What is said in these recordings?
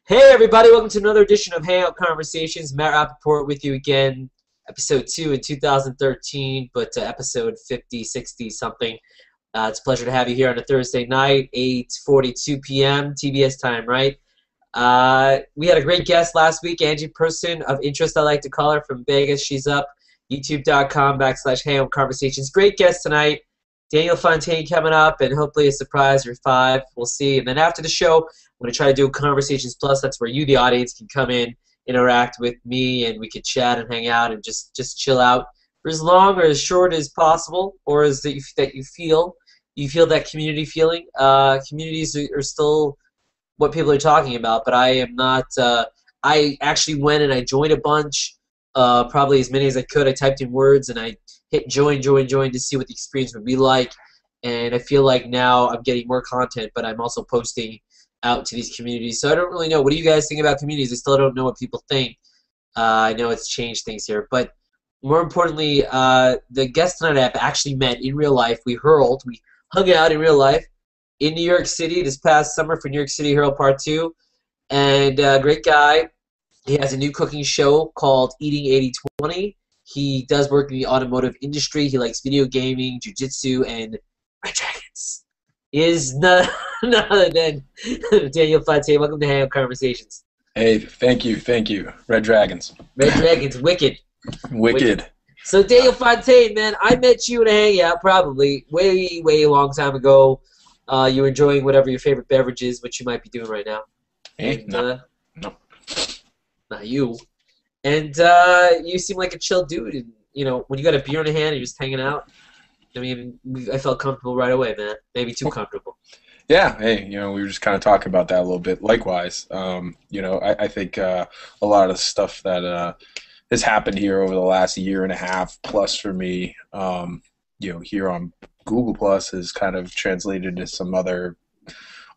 Hey everybody, welcome to another edition of Hangout Conversations. Matt Rappaport with you again, episode 2 in 2013, but episode 50, 60 something. It's a pleasure to have you here on a Thursday night, 8:42 p.m. TBS time, right? We had a great guest last week, Angie Person of Interest, I like to call her, from Vegas. She's up, youtube.com/Hangout Conversations. Great guest tonight. Daniel Fontaine coming up, and hopefully a surprise or 5. We'll see. And then after the show, I'm going to try to do Conversations Plus. That's where you, the audience, can come in, interact with me, and we could chat and hang out and just chill out for as long or as short as possible, or as that you feel that community feeling. Communities are still what people are talking about, but I am not. I actually went and I joined a bunch, probably as many as I could. I typed in words and I hit join to see what the experience would be like. And I feel like now I'm getting more content, but I'm also posting out to these communities. So I don't really know. What do you guys think about communities? I still don't know what people think. I know it's changed things here. But more importantly, the guest tonight I've actually met in real life. We hung out in real life in New York City this past summer for New York City Hurl Part 2. And great guy. He has a new cooking show called Eating 80/20. He does work in the automotive industry. He likes video gaming, jiu-jitsu, and Red Dragons. He is none other than Daniel Fontaine. Welcome to Hangout Conversations. Hey, thank you. Red Dragons. Red Dragons, wicked. Wicked. So Daniel Fontaine, man, I met you in a hangout probably way a long time ago. You were enjoying whatever your favorite beverage is, which you might be doing right now. Hey, And, no. Not you. And you seem like a chill dude. And, you know, when you got a beer in hand and you're just hanging out, I mean, I felt comfortable right away, man. Maybe too comfortable. Yeah, hey, we were just kind of talking about that a little bit. Likewise, I think a lot of the stuff that has happened here over the last year and a half plus for me, here on Google Plus has kind of translated to some other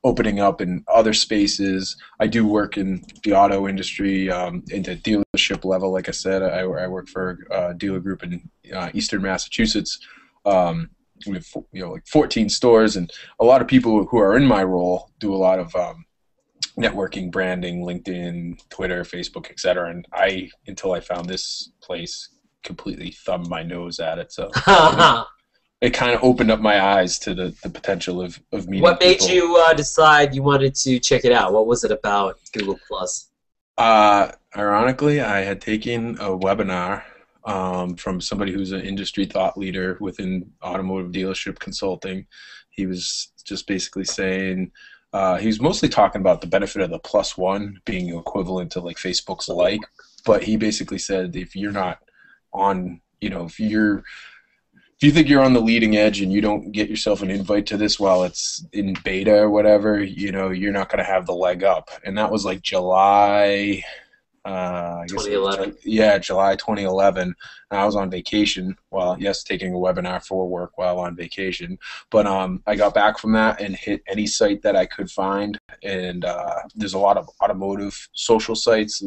opening up in other spaces. I do work in the auto industry, into dealership level. Like I said, I work for a dealer group in Eastern Massachusetts. We have like 14 stores, and a lot of people who are in my role do a lot of networking, branding, LinkedIn, Twitter, Facebook, etc. And until I found this place, completely thumbed my nose at it. So it kind of opened up my eyes to the potential of meeting What made people. you decide you wanted to check it out? What was it about Google Plus? Ironically, I had taken a webinar from somebody who's an industry thought leader within automotive dealership consulting. He was just basically saying, he was mostly talking about the benefit of the +1 being equivalent to like Facebook's like, but he basically said if you're not on, if you think you're on the leading edge and you don't get yourself an invite to this while it's in beta or whatever, you're not going to have the leg up. And that was like July, I guess 2011. July 2011. And I was on vacation. Well, yes, taking a webinar for work while on vacation. But I got back from that and hit any site that I could find. And there's a lot of automotive social sites,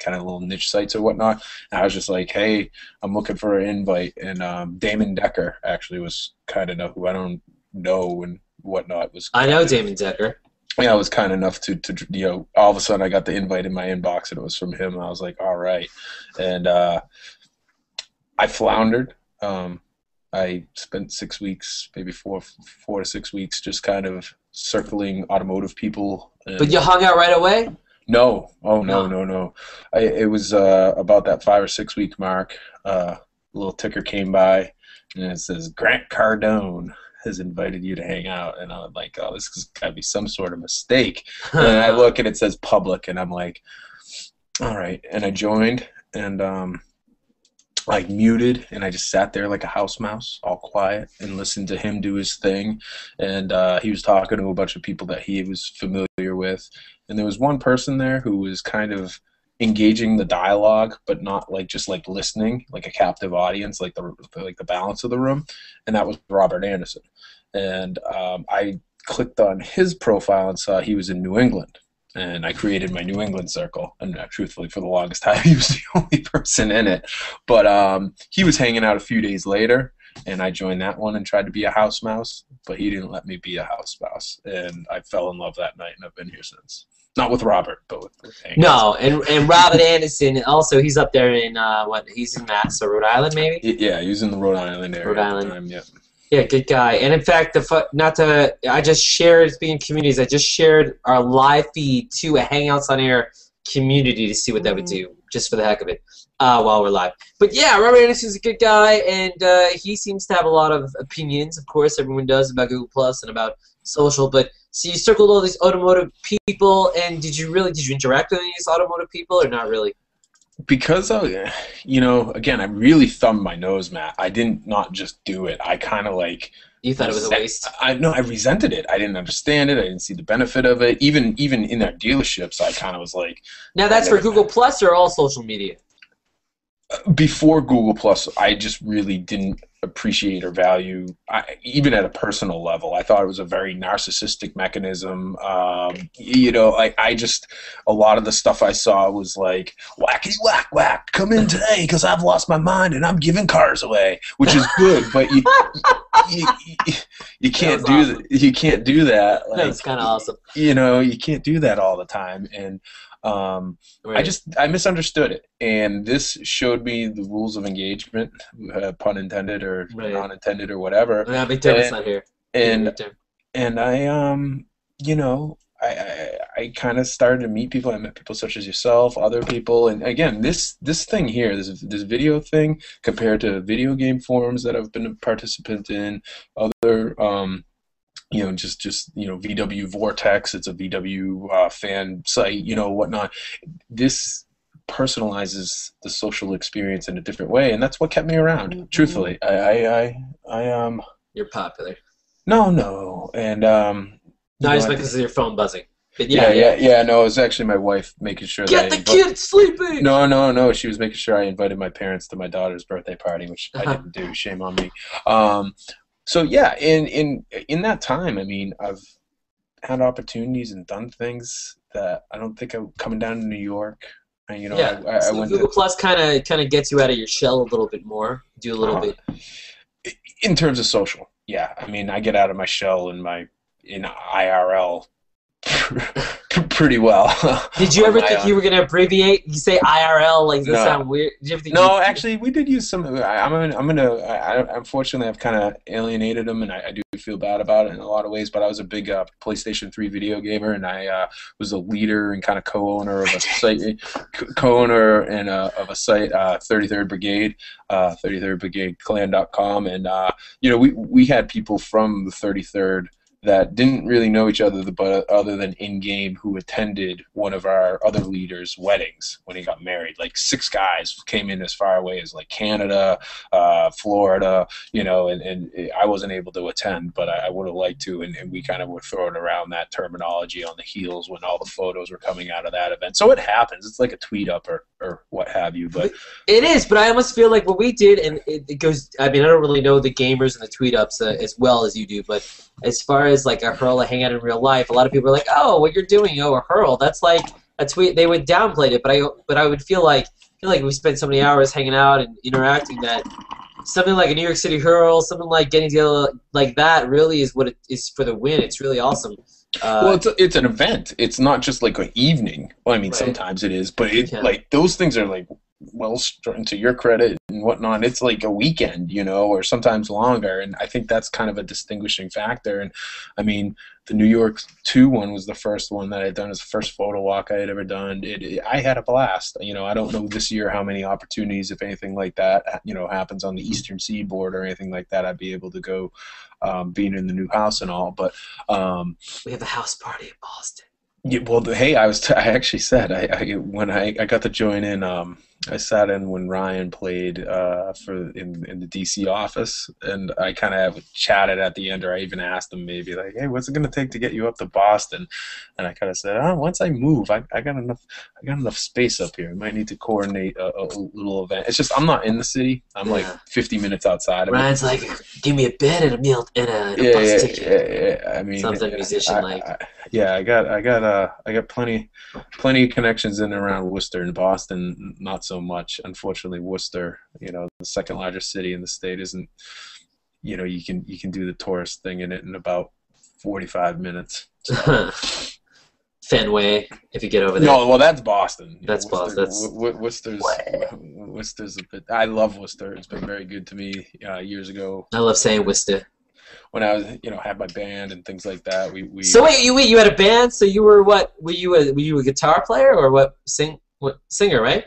kind of little niche sites or whatnot. And I was just like, hey, I'm looking for an invite. And Damon Decker actually was kind enough, who I don't know and whatnot. I know Damon Decker. Yeah, it was kind enough to all of a sudden I got the invite in my inbox and it was from him. And I was like, all right. And I floundered. I spent 6 weeks, maybe four to 6 weeks, just kind of circling automotive people. But you hung out right away? No. Oh, no. It was about that 5 or 6 week mark. A little ticker came by and it says, Grant Cardone has invited you to hang out. And I'm like, oh, this has got to be some sort of mistake. And I look and it says public and I'm like, all right. And I joined and I muted and I just sat there like a house mouse, all quiet, and listened to him do his thing. And he was talking to a bunch of people that he was familiar with. And there was one person there who was kind of engaging the dialogue, but not like just like listening, like a captive audience, like the balance of the room, and that was Robert Anderson. And I clicked on his profile and saw he was in New England, and I created my New England circle. And truthfully, for the longest time, he was the only person in it. But he was hanging out a few days later, and I joined that one and tried to be a house mouse, but he didn't let me be a house mouse, and I fell in love that night, and I've been here since. Not with Robert, but with Hank. No, and Robert Anderson also, he's up there in he's in Mass or Rhode Island maybe. Yeah, he was in the Rhode Island area Rhode Island. at the time. Yeah. Yeah, good guy. And in fact, I just shared, speaking of communities, I just shared our live feed to a Hangouts on Air community to see what that would do, just for the heck of it, while we're live. But yeah, Robert Anderson's a good guy, and he seems to have a lot of opinions. Of course, everyone does about Google Plus and about social. But so you circled all these automotive people, and did you interact with any of these automotive people, or not really? Because again, I really thumbed my nose, Matt. I didn't not just do it. I kind of like. You thought it was a waste. I resented it. I didn't understand it. I didn't see the benefit of it. Even in their dealerships, I kind of was like. Now that's for Google Plus or all social media? Before Google Plus, I just really didn't appreciate or value, even at a personal level. I thought it was a very narcissistic mechanism. I just, a lot of the stuff I saw was like, whackity whack whack, come in today because I've lost my mind and I'm giving cars away, which is good, but you can't do that. You can't do that. That's kind of awesome. You can't do that all the time, and. Right. I misunderstood it, and this showed me the rules of engagement, pun intended or non-intended or whatever. Yeah, big term is not here. And I I kind of started to meet people. I met people such as yourself, other people, and again, this thing here, this video thing, compared to video game forums that I've been a participant in, other. Just VW Vortex. It's a VW fan site, whatnot. This personalizes the social experience in a different way, and that's what kept me around. Mm-hmm. Truthfully, You're popular. No, and not just because of your phone buzzing. But yeah. No, it was actually my wife making sure get the kids sleeping. No. She was making sure I invited my parents to my daughter's birthday party, which I didn't do. Shame on me. So yeah, in that time, I mean, I've had opportunities and done things that I don't think I'm coming down to New York. I went Google Plus kind of gets you out of your shell a little bit more. Do a little bit in terms of social. Yeah, I mean, I get out of my shell in IRL pretty well. Did you ever think you were going to abbreviate? You say IRL, like, does that sound weird? Did you ever think actually, we did use some. Unfortunately, I've kind of alienated them, and I do feel bad about it in a lot of ways. But I was a big PlayStation 3 video gamer, and I was a leader and kind of co-owner of a site, of a site, 33rd Brigade, 33rdbrigadeclan.com, and we had people from the 33rd that didn't really know each other, but other than in-game, who attended one of our other leaders' weddings when he got married. Like 6 guys came in as far away as like Canada, Florida, and I wasn't able to attend, but I would have liked to, and we kind of were throwing around that terminology on the heels when all the photos were coming out of that event. So it happens. It's like a tweet up or what have you. But it is, but I almost feel like what we did, and it goes, I mean, I don't really know the gamers and the tweet ups as well as you do, but as far as like a hurl, a hangout in real life, a lot of people are like, "Oh, what you're doing, a hurl." That's like a tweet. They would downplay it, but I would feel like we spent so many hours hanging out and interacting that something like a New York City hurl, something like getting together like that, really is what it is for the win. It's really awesome. Well, it's an event. It's not just like an evening. Well, I mean, sometimes it is, but like those things are like, well, to your credit and whatnot, it's like a weekend, or sometimes longer, and I think that's kind of a distinguishing factor. And I mean, the New York 2 one was the first one that I'd done. It was the first photo walk I had ever done. I had a blast. I don't know this year how many opportunities, if anything like that, happens on the Eastern Seaboard or anything like that, I'd be able to go, being in the new house and all. But we have a house party in Boston. Yeah, well, hey, I actually said when I got to join in. I sat in when Ryan played in the DC office, and I kind of chatted at the end, or I even asked him maybe like, "Hey, what's it going to take to get you up to Boston?" And I kind of said, once I move, I got enough space up here. I might need to coordinate a little event. It's just I'm not in the city. I'm like 50 minutes outside of Ryan's like, "Give me a bed and a meal and a bus ticket." Yeah. I mean, something musician like. I got plenty of connections in and around Worcester and Boston. Not so much, unfortunately. Worcester, the second largest city in the state, isn't. You can do the tourist thing in it in about 45 minutes. So. Fenway, if you get over there. No, well, that's Boston. That's Boston. Worcester's a bit. I love Worcester. It's been very good to me years ago. I love saying Worcester. When I was, had my band and things like that. We. So wait, you had a band? So you were what? Were you a guitar player or what? Singer, right?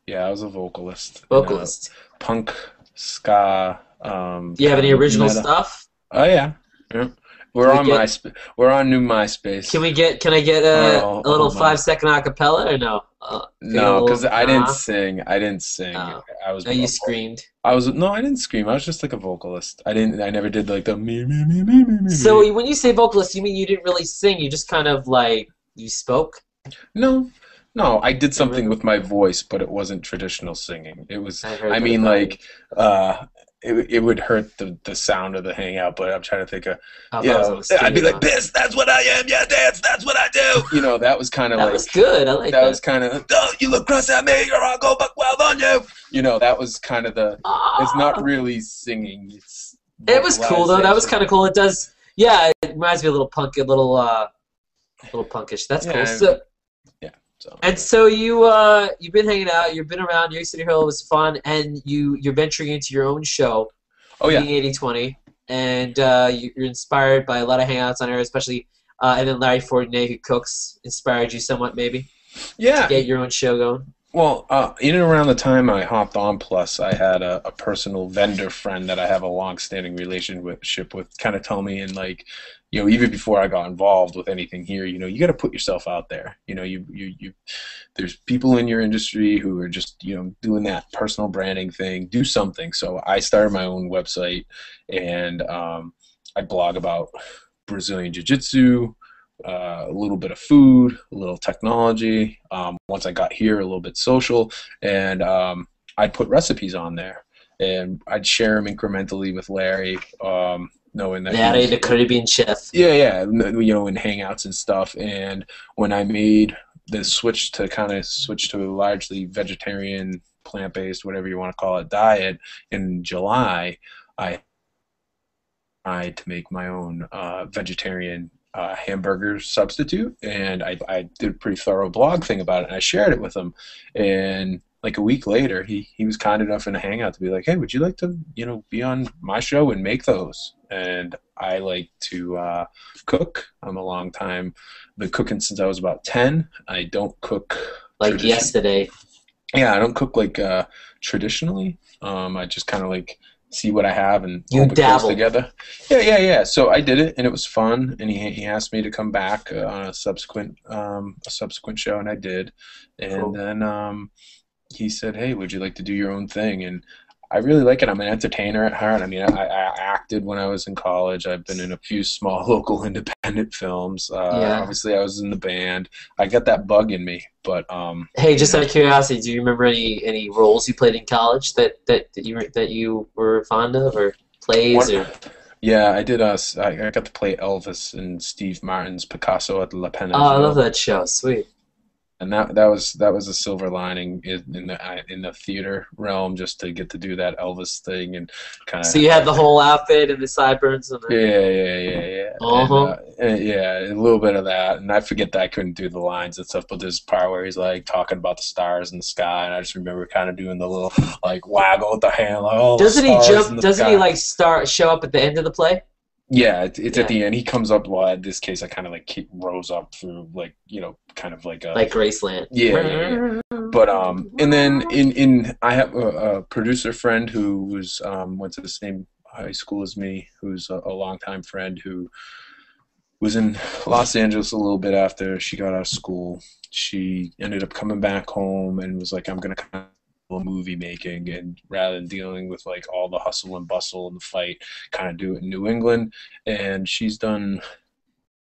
Yeah, I was a vocalist. Vocalist. Punk, ska. Do you have any original stuff? Oh yeah. We're on new MySpace. Can I get a little 5-second acapella or no? No, because I didn't sing. Oh. I was. You screamed. I didn't scream. I was just like a vocalist. I never did like the me. So when you say vocalist, you mean you didn't really sing? You just kind of like you spoke? No, I did something with my voice, but it wasn't traditional singing. It was. It would hurt the sound of the hangout, but I'm trying to think of. I'd be like, "This, that's what I am. Yeah, dance, that's what I do." That was kind of that was good. I like that. That was kind of. Don't you look cross at me, or I'll go buck wild on you. That was kind of the. It's not really singing. It was cool though. That was kind of cool. It does. Yeah, it reminds me of a little punkish. That's cool. So you've been hanging out, you've been around. New York City Hall was fun, and you're venturing into your own show. Oh yeah, being 80/20, and you're inspired by a lot of hangouts on air, especially and then Larry Fortney, who cooks, inspired you somewhat maybe. Yeah. To get your own show going. Well, in and around the time I hopped on Plus, I had a personal vendor friend that I have a long-standing relationship with kind of tell me, and like, even before I got involved with anything here, you got to put yourself out there. There's people in your industry who are just, doing that personal branding thing. Do something. So I started my own website, and I blog about Brazilian Jiu-Jitsu, a little bit of food, a little technology. Once I got here, a little bit social, and I'd put recipes on there, and I'd share them incrementally with Larry, knowing that Larry, the Caribbean chef. Yeah, in Hangouts and stuff. And when I made the switch to a largely vegetarian, plant-based, whatever you want to call it, diet in July, I tried to make my own vegetarian hamburger substitute, and I did a pretty thorough blog thing about it, and I shared it with him. And like a week later, he was kind enough in a hangout to be like, "Hey, would you like to be on my show and make those?" And I like to cook. I'm a long time. Been cooking since I was about 10. I don't cook like yesterday. Yeah, I don't cook like traditionally. I just kind of like see what I have and you hope it dabble goes together. Yeah. So I did it, and it was fun. And he asked me to come back on a subsequent show, and I did. And cool. Then he said, "Hey, would you like to do your own thing?" And I really like it. I'm an entertainer at heart. I mean, I acted when I was in college. I've been in a few small local independent films. Obviously, I was in the band. I got that bug in me. But hey, just out of curiosity, do you remember any roles you played in college that you were fond of, or plays? Yeah, I did. I got to play Elvis in Steve Martin's Picasso at La Pena. Oh, I love that show. Sweet. And that was a silver lining in the theater realm, just to get to do that Elvis thing and kind of. So you had the whole outfit and the sideburns and Yeah. Uh-huh. And, a little bit of that, and I forget that I couldn't do the lines and stuff, but there's a part where he's like talking about the stars in the sky, and I just remember kind of doing the little like waggle with the hand, like oh. Doesn't he jump? Doesn't he like show up at the end of the play? Yeah, it's at the end. He comes up. Well, in this case, I kind of like rose up through like kind of like a like Graceland. Yeah. But and then I have a producer friend who was went to the same high school as me, who's a longtime friend who was in Los Angeles a little bit after she got out of school. She ended up coming back home and was like, "I'm gonna kind of movie making, and rather than dealing with like all the hustle and bustle and the fight, kind of do it in New England." And she's done.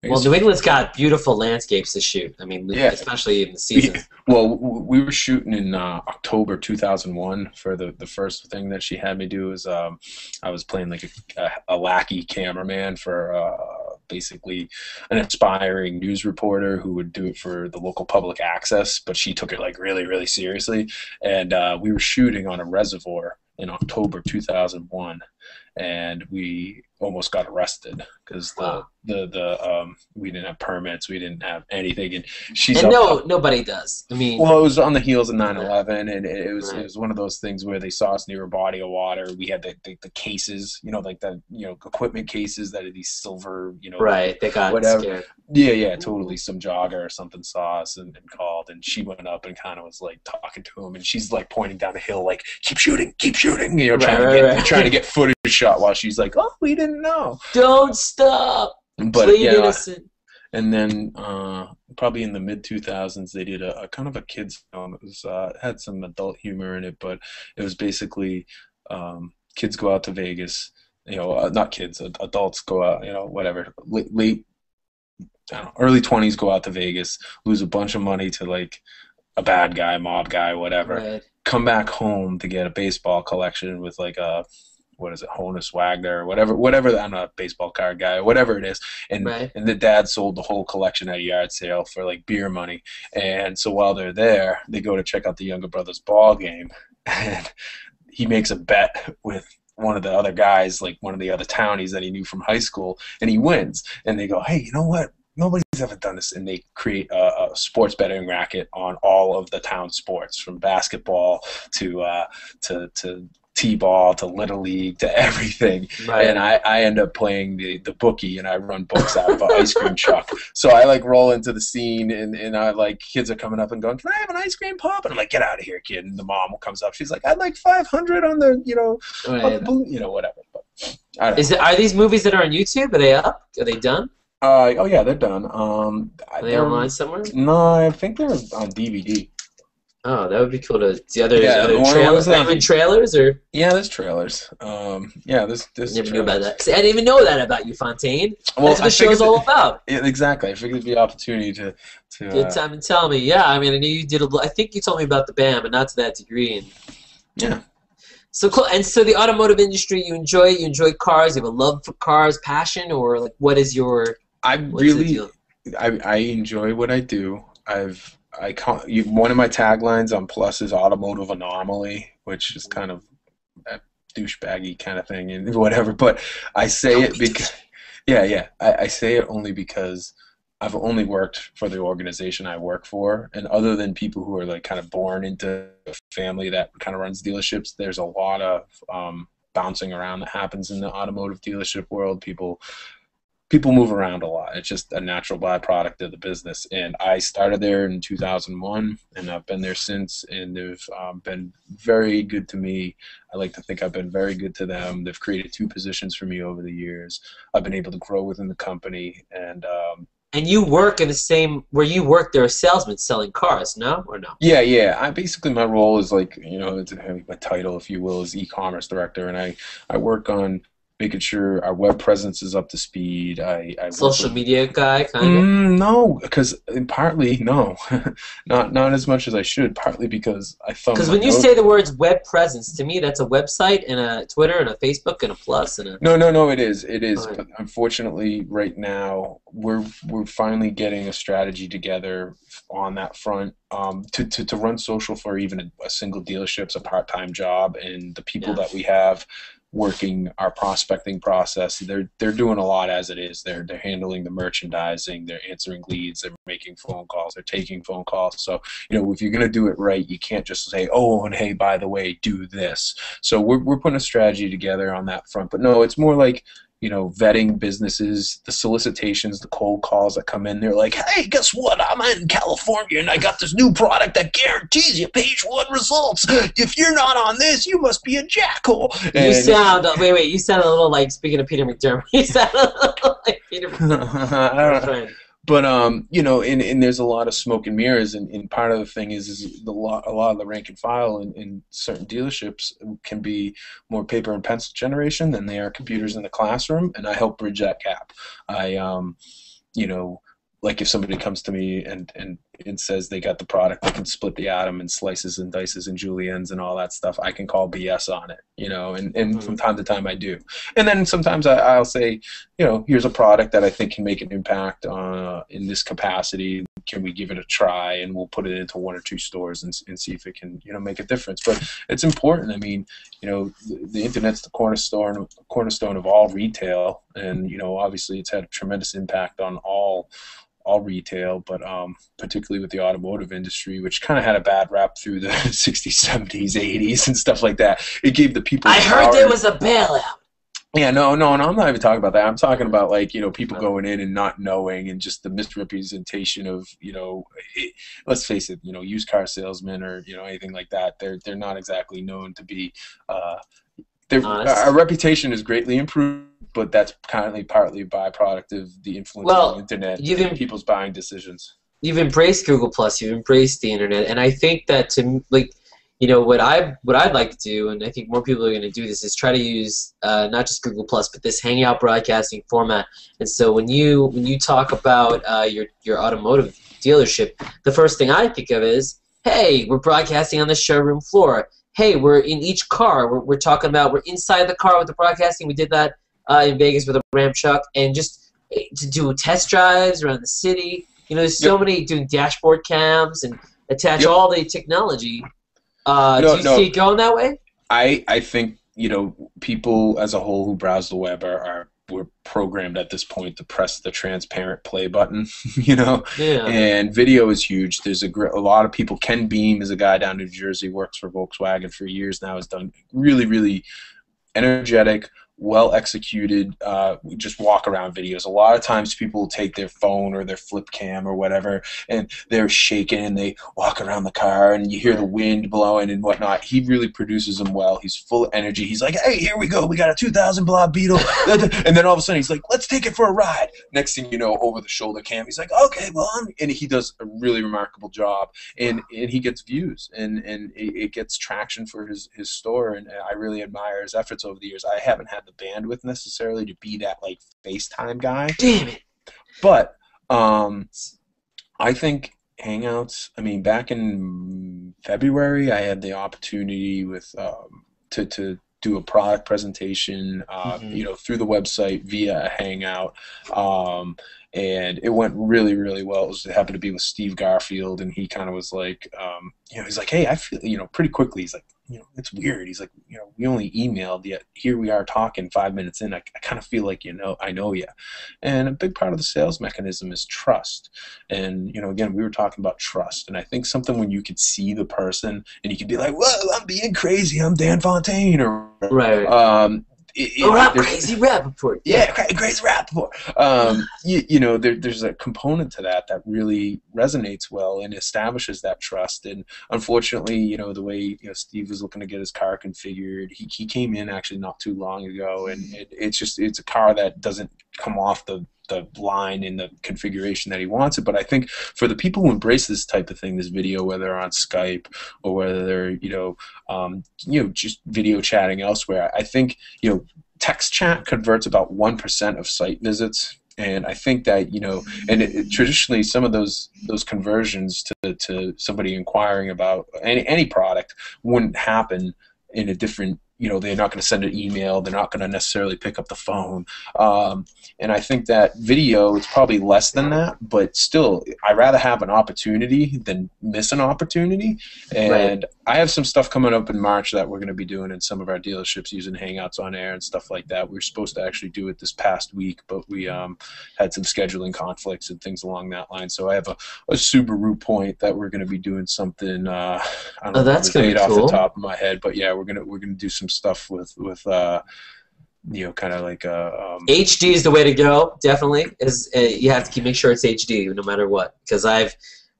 Well, New England's got beautiful landscapes to shoot. I mean, especially in the season. Well, we were shooting in October 2001 for the first thing that she had me do was I was playing like a lackey cameraman for basically an aspiring news reporter who would do it for the local public access, but she took it like really, really seriously. And we were shooting on a reservoir in October 2001. and we almost got arrested because Wow. we didn't have permits, we didn't have anything, and she's And up. nobody does. I mean, Well, it was on the heels of right, 9/11, and it right. was one of those things where they saw us near a body of water. We had the cases, like the equipment cases that are these silver, Right, they got whatever. scared. Yeah, yeah, totally. Some jogger or something saw us and called, and she went up and kind of was like talking to him, and she's like pointing down the hill, like keep shooting, Right, trying to right. get footage shot while she's like, oh, we didn't know. Don't stop. But Plead innocent. and then probably in the mid 2000s they did a kind of a kids film. It was had some adult humor in it, but it was basically kids go out to Vegas. Not kids, adults go out. Whatever, late I don't know, early 20s go out to Vegas, lose a bunch of money to like a bad guy, mob guy, whatever. Right, Come back home to get a baseball collection with like a what is it, Honus Wagner, whatever. I'm not a baseball card guy, whatever it is. And right. and the dad sold the whole collection at a yard sale for like beer money. And so while they're there, they go to check out the younger brother's ball game, and he makes a bet with one of the other guys, like one of the other townies that he knew from high school, and he wins. And they go, hey, you know what? Nobody's ever done this, and they create a sports betting racket on all of the town sports, from basketball to t-ball to little league to everything. Right. And I end up playing the bookie, and I run books out of an ice cream truck. So I like roll into the scene, and I like kids are coming up and going, can I have an ice cream pop? And I'm like, get out of here, kid. And the mom comes up, she's like, I'd like 500 on the Right. whatever. But I don't know. Are these movies that are on YouTube? Are they up? Are they done? Oh yeah, they're done. Are they online somewhere? No, I think they're on DVD. Oh, that would be cool to see Yeah, other one trailers. was on- Even trailers, or Yeah, there's trailers. Yeah, there's never knew about trailers. that. See, I didn't even know that about you, Fontaine. Well, That's what the show's all about. Yeah, exactly. I figured it'd be an opportunity to Good time and tell me. Yeah, I mean, I knew you did. I think you told me about the band, but not to that degree. And yeah. so cool. And so the automotive industry, you enjoy cars. You have a love for cars, passion, or like what is your? What's the deal? I enjoy what I do. One of my taglines on Plus is automotive anomaly, which is kind of a douchebaggy kind of thing and whatever. But I say it because, yeah. I say it only because I've only worked for the organization I work for, and other than people who are like kind of born into a family that kind of runs dealerships, there's a lot of bouncing around that happens in the automotive dealership world. People move around a lot. It's just a natural byproduct of the business. And I started there in 2001, and I've been there since, and they've been very good to me. I like to think I've been very good to them. They've created 2 positions for me over the years. I've been able to grow within the company. And you work in the same where you work. There are salesmen selling cars, no or no? yeah. Basically my role is like, my title, if you will, is e-commerce director, and I work on making sure our web presence is up to speed. I Social media guy, kind of. No, because partly no, not as much as I should. Partly because I thought. Because when you say the words web presence, to me that's a website and a Twitter and a Facebook and a plus and a. No, it is. Right. But unfortunately, right now we're finally getting a strategy together on that front. To run social for even a single dealership's a part-time job, and the people that we have working our prospecting process, they're doing a lot as it is. They're handling the merchandising, they're answering leads, they're making phone calls, they're taking phone calls. So if you're going to do it right, you can't just say, oh, and hey, by the way, do this. So we're putting a strategy together on that front. But no, it's more like vetting businesses, the solicitations, the cold calls that come in. They're like, hey, guess what? I'm in California and I got this new product that guarantees you page 1 results. If you're not on this, you must be a jackhole. You sound, wait, you sound a little like, speaking of Peter McDermott, you sound a little like Peter McDermott. I don't know. But and there's a lot of smoke and mirrors, and part of the thing is a lot of the rank and file in certain dealerships can be more paper and pencil generation than they are computers in the classroom, and I help bridge that gap. I like if somebody comes to me and and says they got the product that can split the atom and slices and dices and juliennes and all that stuff, I can call BS on it, you know, and from time to time I do. And then sometimes I'll say, you know, here's a product that I think can make an impact in this capacity. Can we give it a try? And we'll put it into 1 or 2 stores and see if it can, you know, make a difference. But it's important. I mean, you know, the internet's the cornerstone of all retail, and you know, obviously it's had a tremendous impact on all retail, but particularly with the automotive industry, which kind of had a bad rap through the 60s, 70s, 80s, and stuff like that. It gave the people. I heard there was a bailout. Yeah, no, I'm not even talking about that. I'm talking about, like, you know, people going in and not knowing, and just the misrepresentation of, you know, let's face it, you know, used car salesmen or, you know, anything like that. They're not exactly known to be. Our reputation is greatly improved, but that's kind of partly a byproduct of the influence of the internet and people's buying decisions. You've embraced Google Plus. You've embraced the internet, and I think that you know, what I'd like to do, and I think more people are going to do this, is try to use not just Google Plus, but this Hangout broadcasting format. And so when you talk about your automotive dealership, the first thing I think of is, hey, we're broadcasting on the showroom floor. Hey, we're in each car. We're talking about, we're inside the car with the broadcasting. We did that in Vegas with a Ram truck, and just to do test drives around the city. You know, there's so many doing dashboard cams and attach all the technology. Do you see it going that way? I think, you know, people as a whole who browse the web we're programmed at this point to press the transparent play button, you know. Yeah. And video is huge. There's a lot of people. Ken Beam is a guy down in New Jersey, works for Volkswagen for years now, has done really, really energetic, well executed just walk around videos. A lot of times people will take their phone or their flip cam or whatever, and they're shaking and they walk around the car and you hear the wind blowing and whatnot. He really produces them well. He's full of energy. He's like, hey, here we go, we got a 2000 blah Beetle. And then all of a sudden he's like, let's take it for a ride. Next thing you know, over the shoulder cam, he's like, okay, well, and he does a really remarkable job, and he gets views, and it gets traction for his store, and I really admire his efforts over the years. I haven't had the bandwidth necessarily to be that, like, FaceTime guy. Damn it. But I think Hangouts, I mean, back in February, I had the opportunity with to do a product presentation, you know, through the website via a Hangout, and it went really, really well. It happened to be with Steve Garfield, and he kind of was like, you know, he's like, hey, I feel, you know, pretty quickly, he's like, you know, it's weird. He's like, you know, we only emailed, yet here we are talking 5 minutes in. I kind of feel like, you know, I know you. And a big part of the sales mechanism is trust. And, you know, again, we were talking about trust. And I think something when you could see the person and you could be like, whoa, I'm being crazy, I'm Dan Fontaine, or right. I'm Crazy Rappaport. Yeah, Crazy Rappaport. You know, there's a component to that really resonates well and establishes that trust. And unfortunately, you know, the way, you know, Steve was looking to get his car configured, he came in actually not too long ago, and it's a car that doesn't come off the line in the configuration that he wants it. But I think for the people who embrace this type of thing, this video, whether they're on Skype or whether they're, you know, just video chatting elsewhere, I think, you know, text chat converts about 1% of site visits. And I think that, you know, and traditionally some of those conversions to somebody inquiring about any product wouldn't happen in a different, you know, they're not going to send an email, they're not going to necessarily pick up the phone. And I think that video is probably less than that, but still, I'd rather have an opportunity than miss an opportunity. And I have some stuff coming up in March that we're going to be doing in some of our dealerships using Hangouts on Air and stuff like that. We were supposed to actually do it this past week, but we had some scheduling conflicts and things along that line. So I have a Subaru point that we're going to be doing something. I don't know that's the date cool. off the top of my head, but yeah, we're gonna do some stuff with you know, kind of like HD is the way to go. Definitely, is you have to make sure it's HD no matter what. Because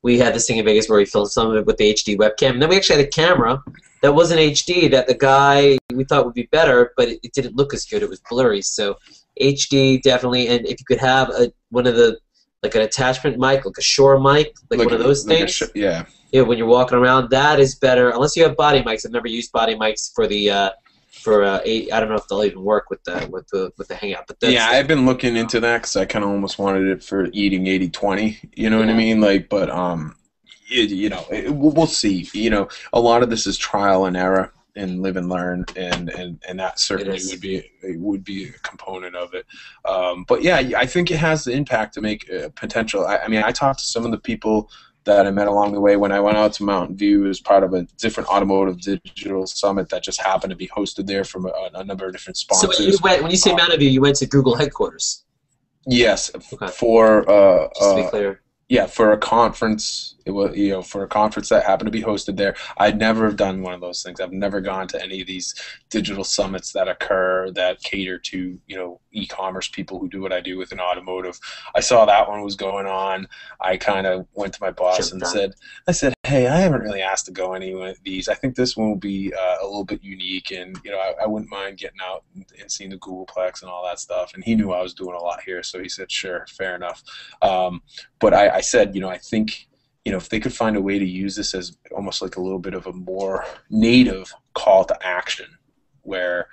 we had this thing in Vegas where we filmed some of it with the HD webcam, and then we actually had a camera that wasn't HD that the guy we thought would be better, but it didn't look as good. It was blurry. So HD definitely, and if you could have one of the, like an attachment mic, like a Shure mic, like one of those things. Yeah. Yeah, when you're walking around, that is better. Unless you have body mics. I've never used body mics for the I don't know if they'll even work with the Hangout. But yeah, I've been looking into that because I kind of almost wanted it for eating 80/20. You know what I mean? Like, but we'll see. A lot of this is trial and error and live and learn, and that certainly would be a component of it. But yeah, I think it has the impact to make potential. I mean, I talked to some of the people that I met along the way when I went out to Mountain View as part of a different automotive digital summit that just happened to be hosted there from a number of different sponsors. So when you say Mountain View, you went to Google headquarters? Yes, okay. For just to be clear. Yeah, for a conference. It was, for a conference that happened to be hosted there. I'd never have done one of those things. I've never gone to any of these digital summits that occur that cater to, e-commerce people who do what I do within automotive. I saw that one was going on. I kind of went to my boss and said, hey, I haven't really asked to go any one of these. I think this one will be a little bit unique, and I wouldn't mind getting out and seeing the Googleplex and all that stuff. And he knew I was doing a lot here, so he said, sure, fair enough. But I said, I think, if they could find a way to use this as almost like a little bit of a more native call to action, where,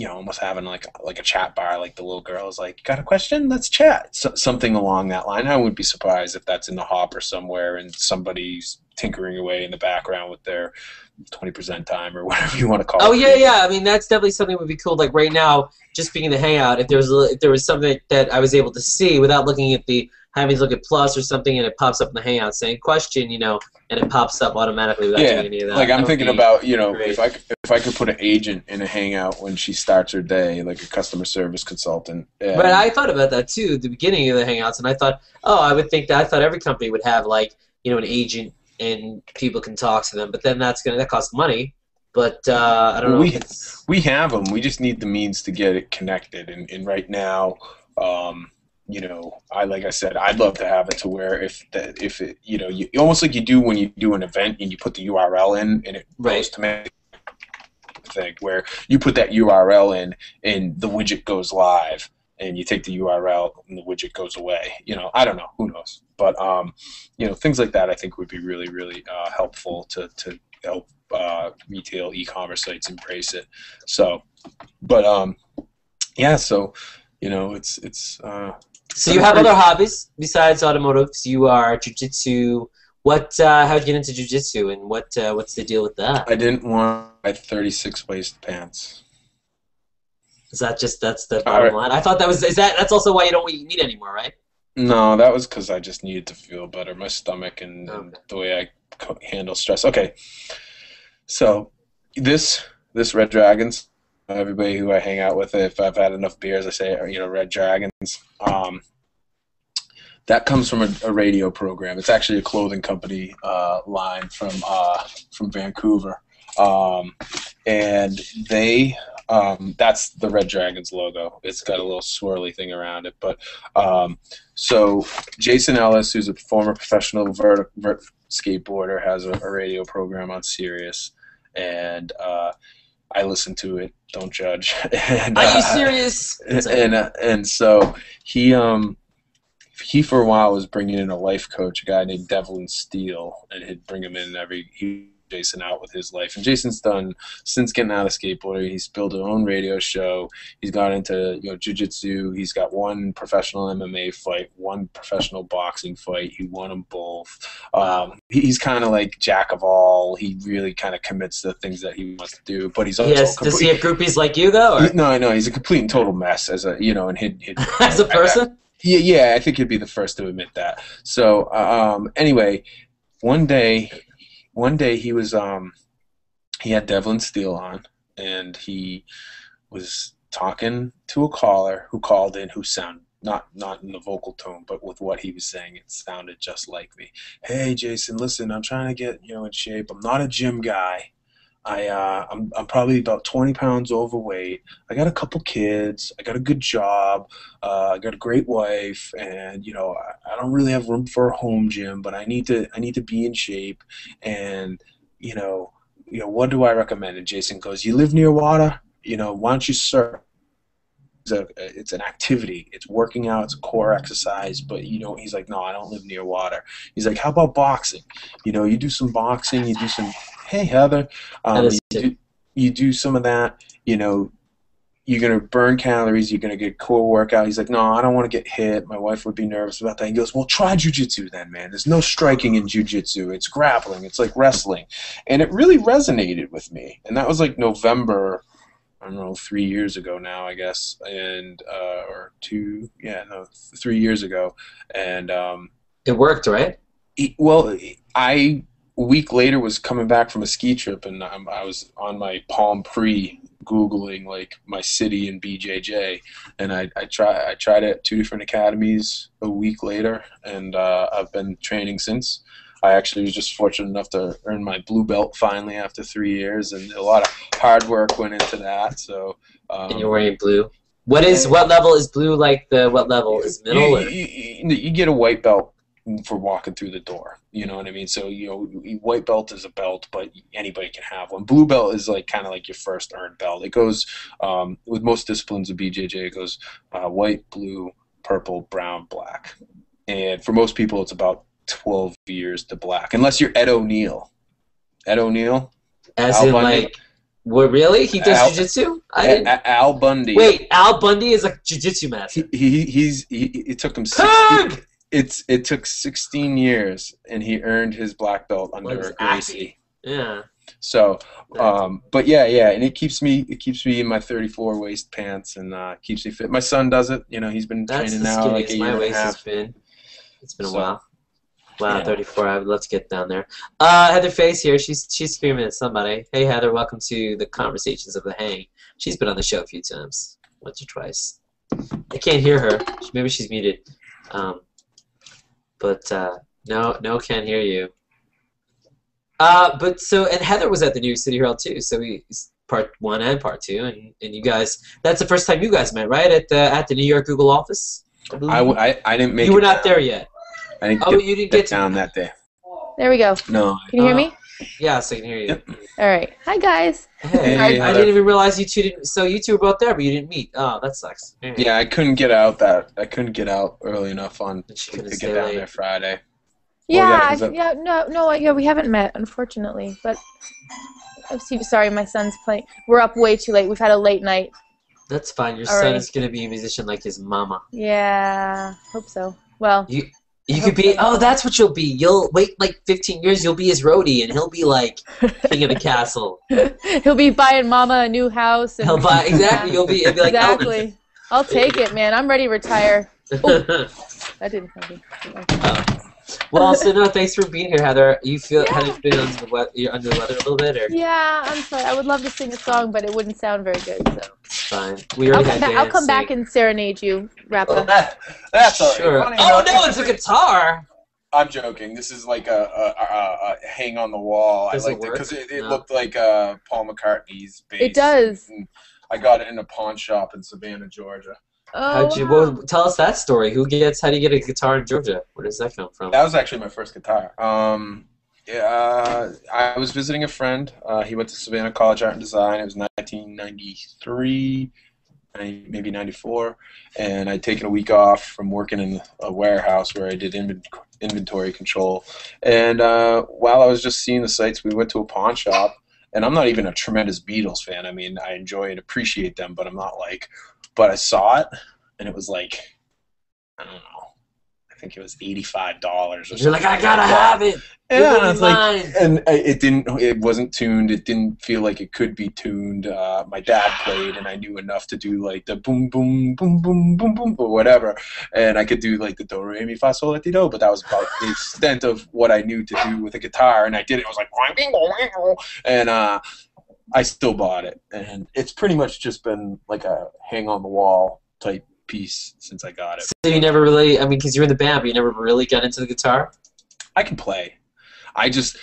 almost having like a chat bar, like the little girl is like, got a question? Let's chat. Something along that line. I wouldn't be surprised if that's in the hopper somewhere and somebody's tinkering away in the background with their 20% time or whatever you want to call it. Oh yeah. I mean, that's definitely something that would be cool. Like right now, just being in the Hangout, if there was something that I was able to see without looking at having to look at plus or something, and it pops up in the Hangout saying question, and it pops up automatically without doing any of that. Like I'm thinking about, if I could put an agent in a Hangout when she starts her day, like a customer service consultant. But I thought about that too at the beginning of the Hangouts, and I thought, I thought every company would have an agent and people can talk to them, but then that costs money. But I don't know. We have them. We just need the means to get it connected, and right now. Like I said, I'd love to have it to where if it, you almost like you do when you do an event and you put the URL in and it goes to make thing where you put that URL in and the widget goes live and you take the URL and the widget goes away. I don't know, who knows, but things like that I think would be really, really helpful to help retail e-commerce sites embrace it. So, but it's. So you have other hobbies besides automotive. So you are jiu-jitsu. How'd you get into jiu-jitsu, and what's the deal with that? I didn't want my 36 waist pants. That's the bottom line? I thought that's also why you don't eat meat anymore, right? No, that was because I just needed to feel better. My stomach and the way I handle stress. Okay, so this Red Dragons. Everybody who I hang out with, if I've had enough beers, I say, Red Dragons. That comes from a radio program. It's actually a clothing company line from Vancouver, and they that's the Red Dragons logo. It's got a little swirly thing around it. But so Jason Ellis, who's a former professional vert skateboarder, has a radio program on Sirius, and I listen to it. Don't judge. And, are you serious? And so he for a while was bringing in a life coach, a guy named Devlin Steele, and he'd bring him in Jason out with his life. And Jason's done, since getting out of skateboarding, he's built his own radio show. He's got into jiu-jitsu. He's got one professional MMA fight, one professional boxing fight. He won them both. He's kind of like jack of all. He really kind of commits to the things that he wants to do. But he's also does he have groupies like you though? Or? No. He's a complete and total mess as he'd as a person. Yeah, I think he'd be the first to admit that. So anyway, one day he was he had Devlin Steele on, and he was talking to a caller who called in who sounded not in the vocal tone, but with what he was saying, it sounded just like me. Hey Jason, listen, I'm trying to get in shape. I'm not a gym guy. I'm probably about 20 pounds overweight. I got a couple kids. I got a good job. I got a great wife, and I don't really have room for a home gym, but I need to be in shape. And what do I recommend? And Jason goes, you live near water? Why don't you surf? It's an activity. It's working out. It's a core exercise. But he's like, no, I don't live near water. He's like, how about boxing? You do some boxing. You do some. Hey Heather, you do some of that. you're going to burn calories, you're going to get core workout. He's like, no, I don't want to get hit. My wife would be nervous about that. He goes, well, try jiu-jitsu then, man. There's no striking in jiu-jitsu. It's grappling. It's like wrestling. And it really resonated with me. And that was like November, I don't know, 3 years ago now, I guess. And, or 3 years ago. And it worked, right? A week later was coming back from a ski trip, and I was on my Palm Pre Googling like my city in BJJ, and I tried it at 2 different academies a week later, and I've been training since. I actually was just fortunate enough to earn my blue belt finally after 3 years, and a lot of hard work went into that. So and you're wearing blue. What level is blue? Like what level is middle? You get a white belt for walking through the door, you know what I mean? So, white belt is a belt, but anybody can have one. Blue belt is like kind of like your first earned belt. It goes with most disciplines of BJJ. It goes white, blue, purple, brown, black, and for most people, it's about 12 years to black, unless you're Ed O'Neill. Ed O'Neill, as Al in Bundy. Like, what, really? He does jiu-jitsu? Al Bundy. Wait, Al Bundy is a jiu-jitsu master. It took him 16. It took 16 years, and he earned his black belt under Gracie. Yeah. So, but yeah, and it keeps me in my 34 waist pants, and keeps me fit. My son does it. He's been training now like a year and a half. It's been a while. Wow, yeah. 34. I would love to get down there. Heather Fay's here. She's screaming at somebody. Hey, Heather, welcome to the Conversations of the Hang. She's been on the show a few times, once or twice. I can't hear her. Maybe she's muted. But no, can't hear you. And Heather was at the New York City Herald too. So part 1 and part 2, and you guys. That's the first time you guys met, right? At the New York Google office. I didn't make. You were not there yet. I didn't you didn't get down that day. There we go. No. Can you hear me? Yeah, so I can hear you. Yep. All right. Hi, guys. Hey, I didn't even realize you two didn't. So you two were both there, but you didn't meet. Oh, that sucks. Yeah, I couldn't get out early enough to get down there Friday. Yeah, we haven't met, unfortunately. But I'm sorry, my son's playing. We're up way too late. We've had a late night. That's fine. Your son is gonna be a musician like his mama. Yeah, hope so. Well. You could be. Oh, that's what you'll be. You'll wait like 15 years. You'll be his roadie, and he'll be like king of the castle. He'll be buying Mama a new house. He'll buy exactly. You'll be like exactly. I'll take it, man. I'm ready to retire. Oh, that didn't sound good. Well, so no, thanks for being here, Heather. You feel Heather's been you're under the weather a little bit, or? Yeah, I'm sorry. I would love to sing a song, but it wouldn't sound very good. So. It's fine. I'll come back and serenade you, Rappa. Well, that's all right. Sure. Oh no, it's a guitar. I'm joking. This is like a hang on the wall. Does I liked it because it looked like Paul McCartney's bass. It does. And I got it in a pawn shop in Savannah, Georgia. Well, tell us that story. How do you get a guitar in Georgia? Where does that come from? That was actually my first guitar. I was visiting a friend. He went to Savannah College Art and Design. It was 1993, maybe 94, and I'd taken a week off from working in a warehouse where I did inventory control. And while I was just seeing the sights, we went to a pawn shop. And I'm not even a tremendous Beatles fan. I mean, I enjoy and appreciate them, but I'm not like. But I saw it, and it was like, I don't know. I think it was $85 or something. You're like, I gotta have it. Yeah, and it's like, and it wasn't tuned. It didn't feel like it could be tuned. My dad played, and I knew enough to do like the boom, boom, boom, boom, boom, boom, or whatever. And I could do like the do, re, mi, fa, sol, la, ti, do. But that was about the extent of what I knew to do with a guitar. And I did it. It was like, and I still bought it, and it's pretty much just been like a hang on the wall type piece since I got it. So you never really, I mean, because you're in the band, but you never really got into the guitar? I can play. This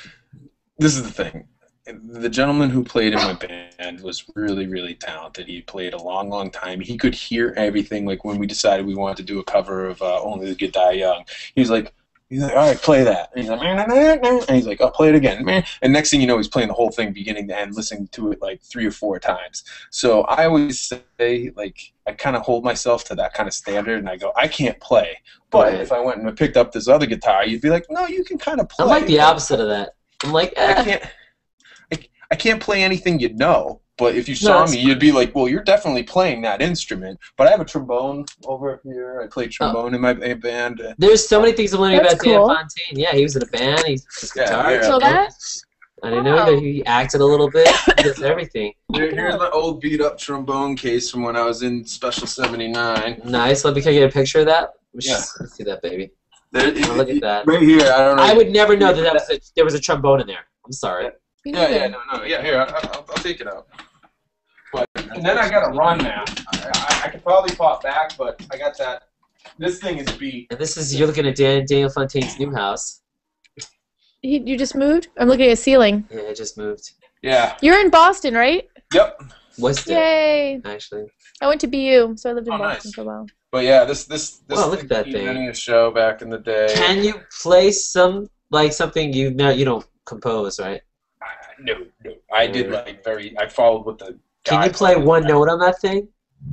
is the thing. The gentleman who played in my band was really, really talented. He played a long, long time. He could hear everything. Like when we decided we wanted to do a cover of Only the Good Die Young, he's like, all right, play that. And he's like, and he's like, I'll play it again. And next thing you know, he's playing the whole thing beginning to end, listening to it like 3 or 4 times. So I always say, like, I kind of hold myself to that kind of standard, and I go, I can't play. But if I went and picked up this other guitar, you'd be like, no, you can kind of play. I'm like the opposite of that. I'm like, I can't play anything you know. But if you saw me, you'd be like, well, you're definitely playing that instrument. But I have a trombone over here. I play trombone in my band. There's so many things I'm learning about cool. Dan Fontaine. Yeah, he was in a band. He plays guitar. Yeah. So that? I didn't know that he acted a little bit. He does everything. Here's my old beat-up trombone case from when I was in Special 79. Nice. Can I get a picture of that? Yeah. Let's see that, baby. Look at that. Right here. I don't know. I would never know that there was a trombone in there. I'm sorry. Yeah, no. Yeah, here, I'll take it out. But, and then I got to run now. I could probably pop back, but I got that. This thing is beat. And you're looking at Daniel Fontaine's new house. You just moved? I'm looking at a ceiling. Yeah, I just moved. Yeah. You're in Boston, right? Yep. Worcester. Yay. Actually. I went to BU, so I lived in Boston nice. for a while. But yeah, this look at that thing. A show back in the day. Can you play something you don't compose, right? No. I did I followed with the. Can you play one note on that thing?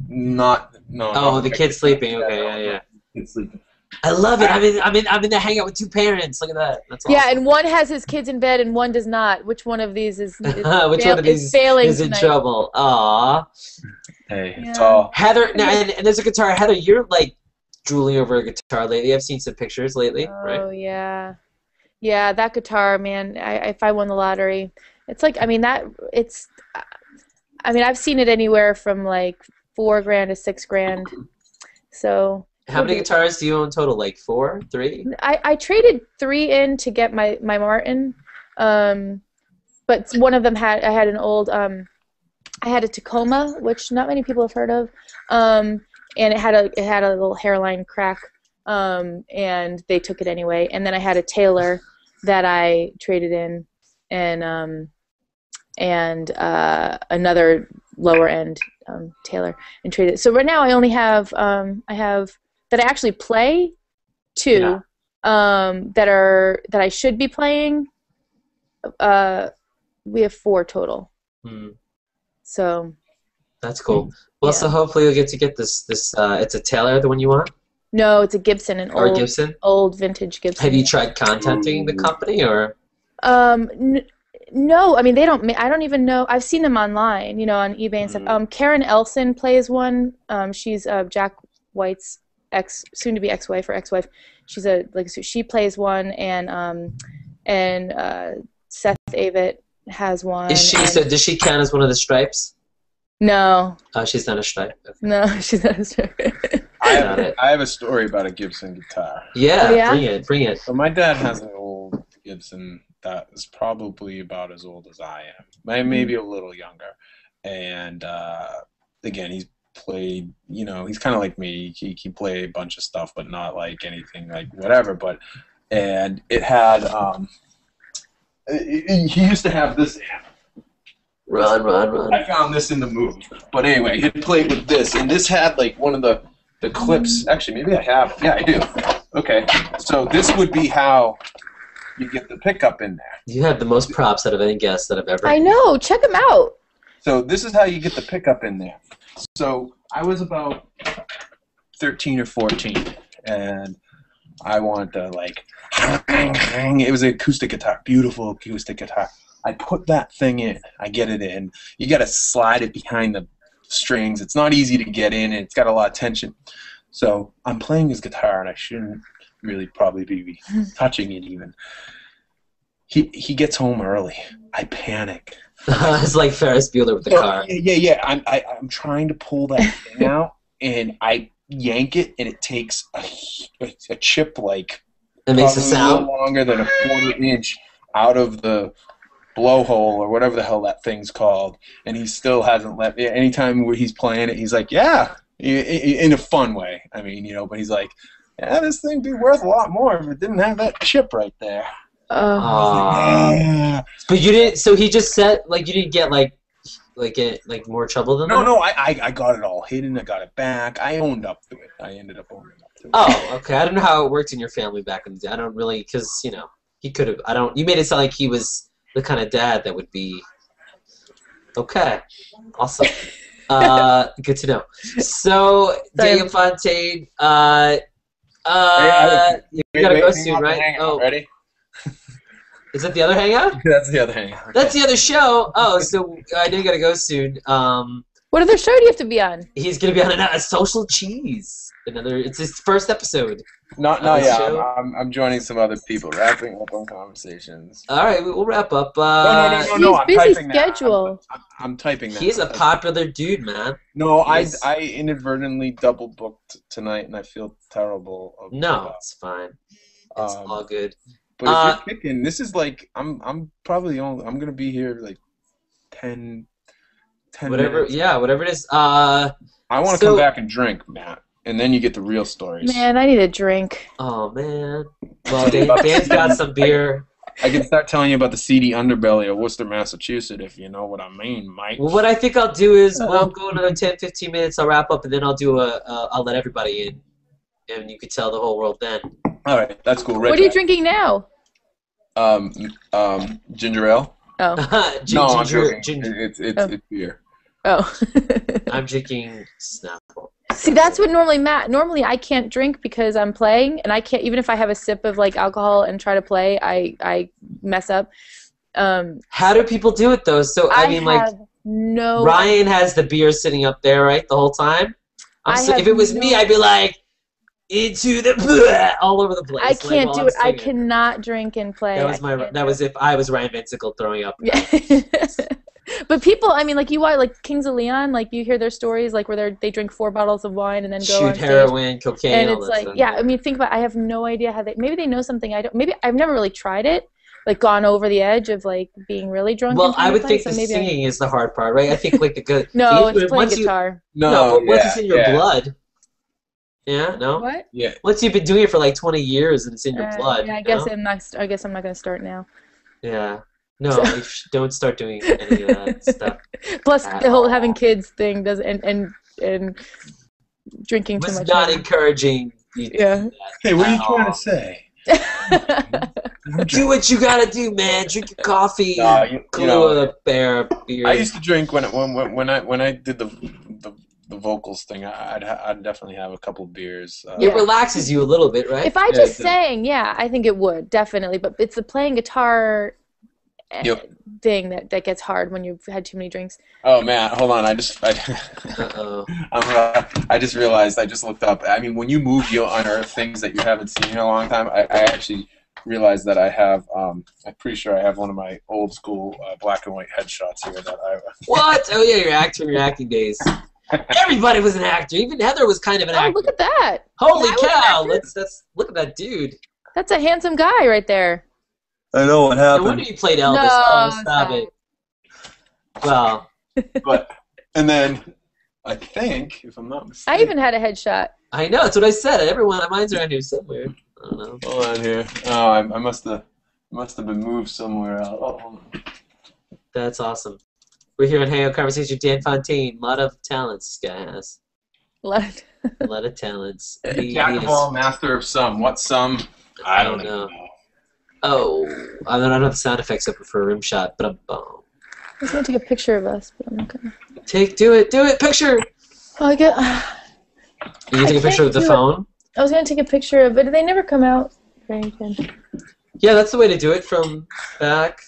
No. Oh, the kid's sleeping. Okay, yeah. Kid's sleeping. I love it. I'm in the hangout with two parents. Look at that. That's awesome. Yeah, and one has his kids in bed and one does not. Which one of these is failing is in tonight? trouble? Aww. Hey, it's all. Heather, now, and there's a guitar. Heather, you're like drooling over a guitar lately. I've seen some pictures lately, right? Oh yeah, that guitar, man. If I won the lottery, it's like I've seen it anywhere from like $4,000 to $6,000. So. How many guitars do you own total? Like 4, 3? I traded 3 in to get my Martin, but one of them I had an old I had a Tacoma, which not many people have heard of, and it had a little hairline crack, and they took it anyway. And then I had a Taylor that I traded in, and another lower end Taylor and traded. So right now I only have that I actually play 2 that I should be playing. We have 4 total. So that's cool. Well, so hopefully you'll get this. It's a Taylor, the one you want? No, it's a Gibson, old vintage Gibson. Have you tried contacting the company or? No, I mean they don't. I don't even know. I've seen them online, on eBay and stuff. Karen Elson plays one. She's Jack White's soon-to-be ex-wife or ex-wife. She's she plays one, and Seth Avett has one. Is she? So does she count as one of the stripes? No. Oh, she's not a stripe. Okay. No, she's not a stripe. I have a story about a Gibson guitar. Yeah, oh, yeah? Bring it. So my dad has an old Gibson that is probably about as old as I am, maybe a little younger. And again, he's played, he's kind of like me. He played a bunch of stuff, but not like anything like whatever. And it had, he used to have this amp. Run. I found this in the movie. But anyway, he played with this, and this had like one of the clips. Actually, maybe I have. Yeah, I do. Okay, so this would be how you get the pickup in there. You have the most props out of any guest that I've ever. I know. Check them out. So this is how you get the pickup in there. So I was about 13 or 14, and I wanted to like, it was an acoustic guitar, beautiful acoustic guitar. I put that thing in. I get it in. You got to slide it behind the strings. It's not easy to get in, and it's got a lot of tension. So I'm playing his guitar, and I shouldn't really probably be touching it even. He gets home early. I panic. It's like Ferris Bueller with the car. Yeah. I'm trying to pull that thing out, and I yank it, and it takes a chip like it makes a sound longer than a quarter-inch out of the blowhole or whatever the hell that thing's called, and he still hasn't let me. Anytime where he's playing it, he's like, yeah, in a fun way. I mean, but he's like, yeah, this thing would be worth a lot more if it didn't have that chip right there. Yeah. But you didn't. So he just said you didn't get like more trouble than that? No. I got it all hidden. I got it back. I owned up to it. I ended up owning up to it. Oh, okay. I don't know how it worked in your family back in the day. I don't really, because he could have. I don't. You made it sound like he was the kind of dad that would be. Okay. Awesome. Good to know. So Daniel Fontaine. You gotta go soon, right? Oh, ready? Is that the other hangout? That's the other hangout. Okay. That's the other show. Oh, so I know you gotta go soon. What other show do you have to be on? He's gonna be on a Social Cheese. It's his first episode. I'm joining some other people, wrapping up on conversations. All right, we'll wrap up. No, I'm busy typing schedule. I'm typing that. He's a popular dude, man. No, I inadvertently double booked tonight, and I feel terrible. No, it's fine. It's all good. But if you're picking, this is like I'm probably only I'm gonna be here like 10 whatever minutes. Yeah, whatever it is. I want to come back and drink, Matt, and then you get the real stories. Man, I need a drink. Oh man. Well, Dan's got some beer. I can start telling you about the seedy underbelly of Worcester, Massachusetts, if you know what I mean, Mike. Well, what I think I'll do is we'll go another 10, 15 minutes. I'll wrap up, and then I'll do I'll let everybody in, and you could tell the whole world then. All right, that's cool. What are you drinking now? Ginger ale. Oh. No, I'm joking. It's beer. Oh. I'm drinking Snapple. See, that's what normally I can't drink because I'm playing, and I can't, even if I have a sip of like alcohol and try to play, I mess up. How do people do it though? So I mean, like, no. Ryan has the beer sitting up there, right, the whole time. If it was me, I'd be like, into the all over the place. I can't do it. I cannot drink and play. That was if I was Ryan Van Sickle throwing up. Yeah. But people, I mean, like you watch, like Kings of Leon, like you hear their stories, like where they drink 4 bottles of wine and then go on shoot heroin, cocaine, and all it's that like, stuff. yeah. I mean, think about. I have no idea how maybe they know something I don't. Maybe I've never really tried it, like gone over the edge of like being really drunk. Well, I would think the singing is the hard part, right? I think like the good. No, it's playing guitar. But once it's in your blood. Yeah, no. What? Yeah. Once you've been doing it for like 20 years and it's in your blood. Yeah, I guess I'm not going to start now. Yeah. No, don't start doing any of that stuff. Plus, the whole having kids thing does and drinking too much. Not encouraging. Yeah. Hey, what are you trying to say? Do what you gotta do, man. Drink your coffee. Beer. I used to drink when I did the vocals thing. I'd definitely have a couple beers. It relaxes you a little bit, right? If I just sang, I think it would definitely. But it's the playing guitar thing that gets hard when you've had too many drinks. Oh man, hold on. I just realized. I just looked up. I mean, when you move, you'll unearth things that you haven't seen in a long time. I actually realized that I have. I'm pretty sure I have one of my old school black and white headshots here. What? Oh yeah, your acting days. Everybody was an actor. Even Heather was kind of an actor. Oh, look at that! Holy cow! Look at that dude. That's a handsome guy right there. I know what happened. No wonder you played Elvis. No, stop it. Well. And then I think, if I'm not mistaken, I even had a headshot. I know. That's what I said. Mine's around here somewhere. I don't know. Hold on here. Oh, I must have been moved somewhere else. Oh, hold on. That's awesome. We're here on Hangout Conversations with Dan Fontaine. A lot of talents, this guy has. A lot of talents. Jack of all, master of some. What some? I don't know. Oh, I don't have the sound effects up for a rim shot, but I was going to take a picture of us, but I'm not going to. Do it, picture! Oh, you can take a picture of the phone? I was going to take a picture of it, but they never come out very good. Yeah, that's the way to do it, from back.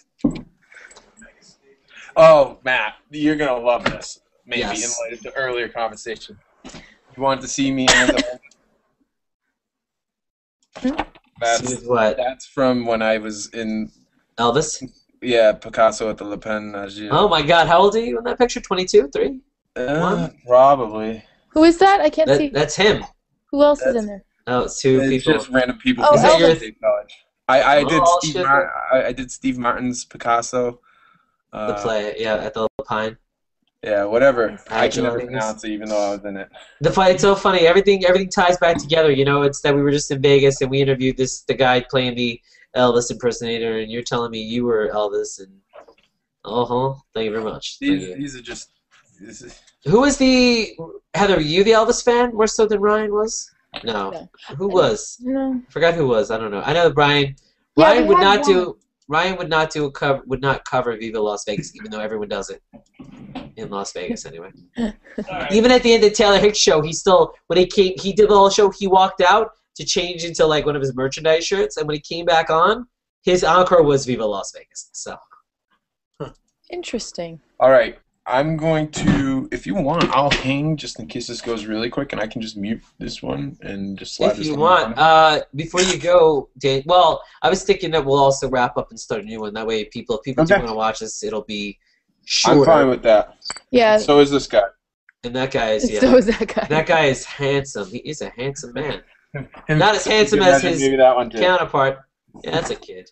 Oh, Matt, you're going to love this, maybe, in light of the earlier conversation. You wanted to see me as a... That's from when I was in... Elvis? Yeah, Picasso at the Le Pen. Oh my God, how old are you in that picture? 22? 3? Probably. Who is that? I can't see. That's him. Who else is in there? Oh, it's two people. Just random people. Oh, I did Steve Martin's Picasso. The play, at the Pine. Yeah, whatever. I can never pronounce it, even though I was in it. It's so funny. Everything ties back together. You know, it's that we were just in Vegas and we interviewed the guy playing the Elvis impersonator, and you're telling me you were Elvis, and thank you very much. These are just. Who was Heather? Were you the Elvis fan more so than Ryan was? No. Who was? No. Forgot who was. I don't know. I know Brian. Ryan would not cover Viva Las Vegas, even though everyone does it in Las Vegas anyway. Right. Even at the end of the Taylor Hicks show, he did the whole show. He walked out to change into like one of his merchandise shirts, and when he came back on, his encore was Viva Las Vegas. So. Interesting. All right. I'm going to, if you want, I'll hang just in case this goes really quick, and I can just mute this one and just slide If this you on want, before you go, Dan, well, I was thinking that we'll also wrap up and start a new one. That way, if people do Okay. want to watch this, it'll be shorter. I'm fine with that. Yeah. So is this guy. And that guy is, yeah. So is that guy. That guy is handsome. He is a handsome man. Him- Not as handsome you can as imagine his maybe that one too. counterpart. Yeah, that's a kid.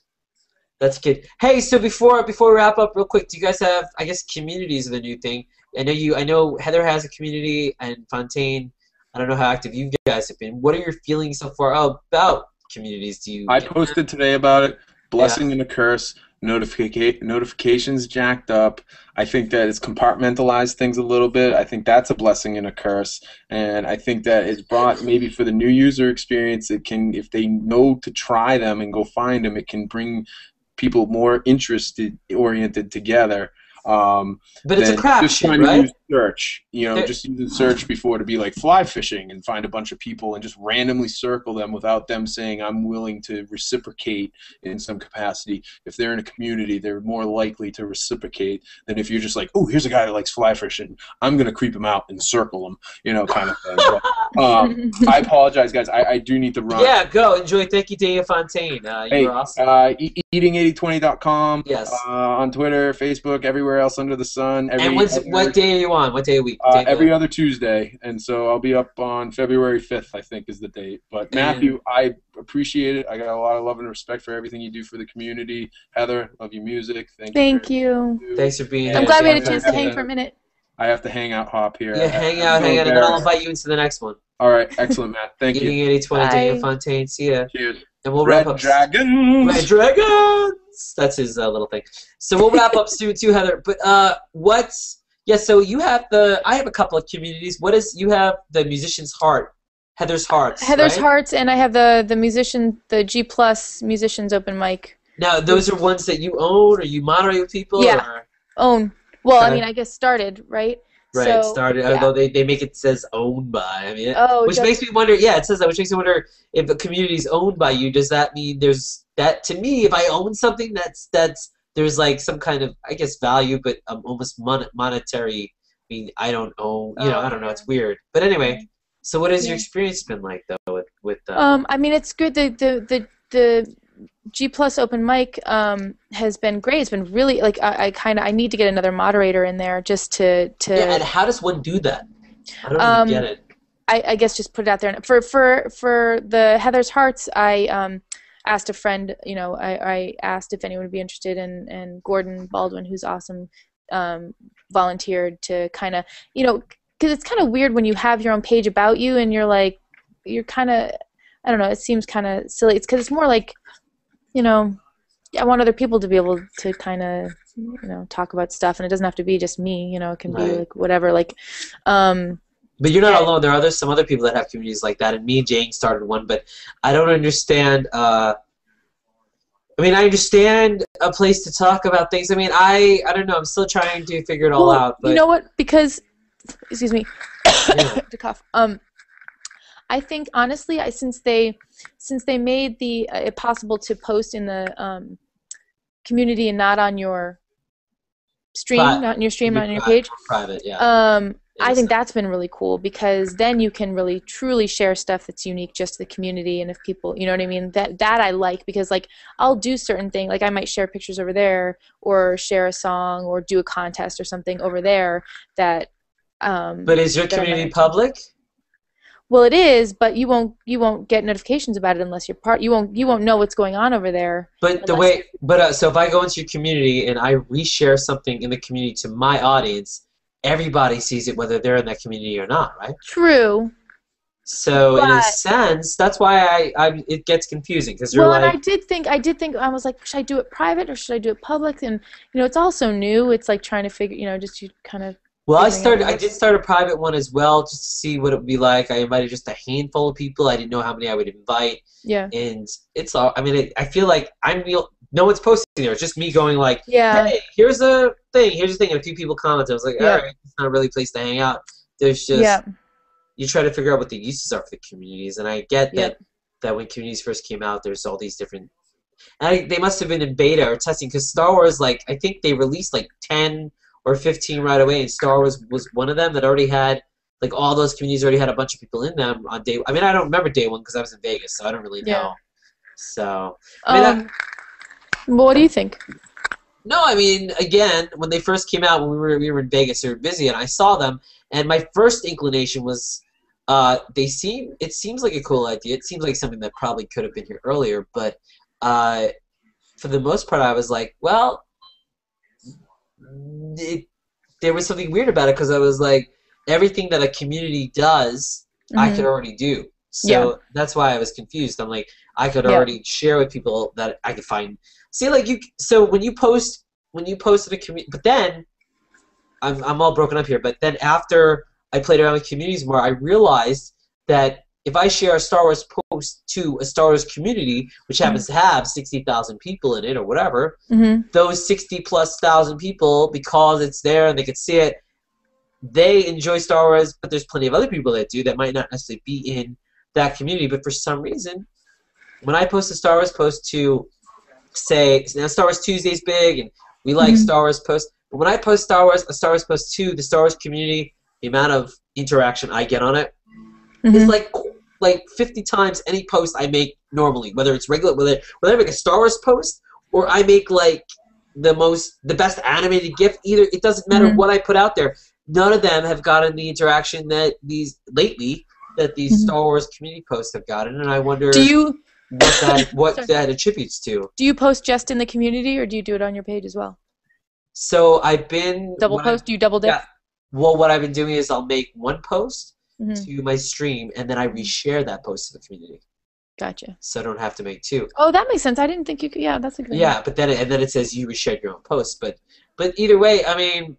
That's a kid. Hey, so before we wrap up real quick, do you guys have, I guess, communities are the new thing? I know Heather has a community, and Fontaine, I don't know how active you guys have been. What are your feelings so far about communities? I posted today about it. Blessing and a curse. Notifications jacked up. I think that it's compartmentalized things a little bit. I think that's a blessing and a curse. And I think that it's brought, maybe for the new user experience, it can, if they know to try them and go find them, it can bring people more oriented together. But it's a crapshoot, right? Use search, just using search before to be like fly fishing and find a bunch of people and just randomly circle them without them saying I'm willing to reciprocate in some capacity. If they're in a community, they're more likely to reciprocate than if you're just like, oh, here's a guy that likes fly fishing. I'm gonna creep him out and circle him, kind of thing. But, I apologize, guys. I do need to run. Yeah, go enjoy. Thank you, Daniel Fontaine. You were awesome. Eating8020.com. Yes. On Twitter, Facebook, everywhere else under the sun. And what day are you on? What day of the week? Every other Tuesday, and so I'll be up on February 5th, I think is the date. But Matthew, I appreciate it. I got a lot of love and respect for everything you do for the community. Heather, love your music. Thank you. Thanks for being here. I'm glad we had a chance to hang for a minute. I have to hang out hop here. Yeah, hang out, and then I'll invite you into the next one. All right, excellent, Matt. Thank you. Eating 8020, Daniel Fontaine. See ya. Cheers. And we'll wrap up. Dragons. Red Dragons. That's his little thing. So we'll wrap up soon too, Heather. But so you have I have a couple of communities. You have the Musician's Heart, Heather's Hearts. Heather's right? Hearts, and I have the G Plus Musicians Open Mic. Now, those are ones that you own, or you moderate with people? Yeah, or? Own. Well, Okay. I mean, I guess started, right? Right, So, started, yeah. although they make it says owned by. I mean, which does- makes me wonder, it says that, which makes me wonder if a community is owned by you, does that mean there's, that to me, if I own something, that's there's like some kind of, I guess, value, but almost monetary. I mean, I don't own, I don't know, it's weird. But anyway, so what has your experience been like, though, with I mean, it's good. The G Plus Open Mic has been great. It's been really, like, I need to get another moderator in there just to Yeah, and how does one do that? I don't even get it. I guess just put it out there. For the Heather's Hearts, I asked a friend, I asked if anyone would be interested, and Gordon Baldwin, who's awesome, volunteered to kind of, because it's kind of weird when you have your own page about you and you're kind of, I don't know, it seems kind of silly. It's because it's more like, I want other people to be able to kind of, talk about stuff, and it doesn't have to be just me, it can be like whatever, like, But you're not alone. There are some other people that have communities like that, and me and Jane started one, but I don't understand. I understand a place to talk about things. I mean, I don't know. I'm still trying to figure it all out. But you know what? Because, excuse me, to cough. I think honestly, since they made it possible to post in the community and not on your stream, not on your stream, not on your page. Private, yeah. I think that's been really cool, because then you can really truly share stuff that's unique just to the community, and if people, you know what I mean, that I like, because like I'll do certain things, like I might share pictures over there, or share a song, or do a contest or something over there that. But is your community public? Well, it is, but you won't get notifications about it unless you're part. You won't know what's going on over there. But so if I go into your community and I reshare something in the community to my audience, everybody sees it whether they're in that community or not, right? True. So in a sense, that's why it gets confusing, because you're and I did think I was like, should I do it private or should I do it public? And it's also new. It's like trying to figure, just you kind of. Well, I did start a private one as well, just to see what it would be like. I invited just a handful of people. I didn't know how many I would invite. Yeah. And it's all. I mean, I feel like no one's posting there. It's just me going like, yeah. Hey, here's a thing. Here's the thing. And a few people commented. I was like, all right, it's not really a place to hang out. There's just you try to figure out what the uses are for the communities, and I get that when communities first came out, there's all these different. And they must have been in beta or testing because Star Wars, like, I think they released like 10 or 15 right away, and Star Wars was one of them that already had, like, all those communities already had a bunch of people in them on day. I mean, I don't remember day one because I was in Vegas, so I don't really know. So, I mean, what do you think? no, I mean, again, when they first came out, when we were in Vegas, they were busy, and I saw them, and my first inclination was, it seems like a cool idea. It seems like something that probably could have been here earlier, but for the most part, I was like, well, there was something weird about it because I was like, everything that a community does, I could already do. So that's why I was confused. I'm like, I could already share with people that I could find. See, like so when you post in a community, but then I'm all broken up here. But then after I played around with communities more, I realized that if I share a Star Wars post to a Star Wars community, which happens to have 60,000 people in it or whatever, those 60,000+ people, because it's there and they can see it, they enjoy Star Wars, but there's plenty of other people that do that might not necessarily be in that community. But for some reason, when I post a Star Wars post to, say, now Star Wars Tuesday's big, and we like Star Wars posts, but when I post a Star Wars post to the Star Wars community, the amount of interaction I get on it is like 50 times any post I make normally, whether it's regular, whether I make a Star Wars post or I make like the best animated GIF. Either it doesn't matter what I put out there. None of them have gotten the interaction that these Star Wars community posts have gotten, and I wonder what that attributes to. Do you post just in the community, or do you do it on your page as well? So I've been double post. Do you double dip? Yeah. Well, what I've been doing is I'll make one post to my stream, and then I reshare that post to the community. Gotcha. So I don't have to make two. Oh, that makes sense. I didn't think you could. Yeah, that's a good. Yeah, but then it says you reshared your own post. But either way, I mean,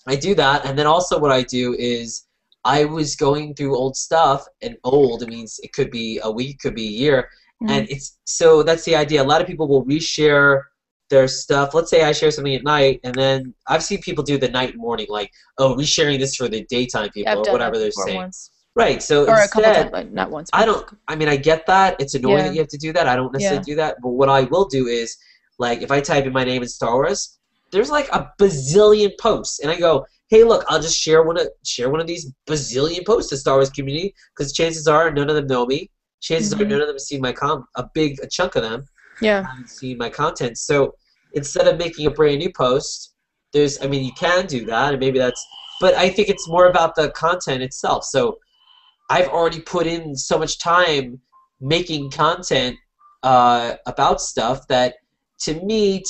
I do that, and then also what I do is I was going through old stuff, and old, it means it could be a week, could be a year, and so that's the idea. A lot of people will reshare their stuff. Let's say I share something at night, and then I've seen people do the night and morning, like, oh, resharing this for the daytime people or whatever they're saying. Once. Right. So or instead, a couple times, but not once. I mean, I get that. It's annoying that you have to do that. I don't necessarily do that. But what I will do is, like, if I type in my name in Star Wars, there's like a bazillion posts, and I go, hey, look, I'll just share one of these bazillion posts to Star Wars community, because chances are none of them know me. Chances are none of them see my a chunk of them haven't seen my content. So instead of making a brand new post, I mean, you can do that, and maybe but I think it's more about the content itself. So I've already put in so much time making content about stuff that, to me,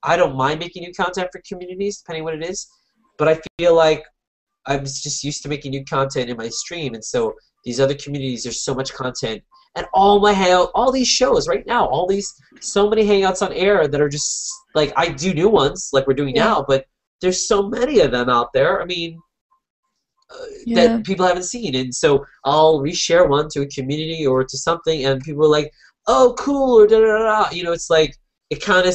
I don't mind making new content for communities, depending on what it is, but I feel like I'm just used to making new content in my stream, and so these other communities, there's so much content, and all these shows right now, so many Hangouts on Air that are just, like, I do new ones, like we're doing now, but there's so many of them out there, I mean, that people haven't seen, and so I'll reshare one to a community or to something, and people are like, oh, cool, or da-da-da-da, it's like, it kind of,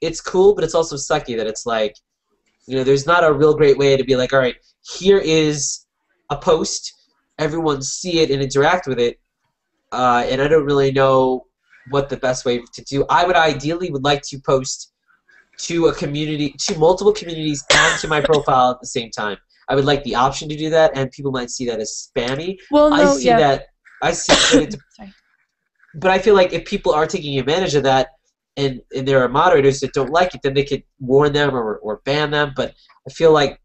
it's cool, but it's also sucky that it's like, there's not a real great way to be like, all right, here is a post, everyone see it and interact with it, and I don't really know what the best way to do. I would ideally like to post to a community, to multiple communities, and to my profile at the same time. I would like the option to do that, and people might see that as spammy. Well, no, I see that but I feel like if people are taking advantage of that, and there are moderators that don't like it, then they could warn them or ban them. But I feel like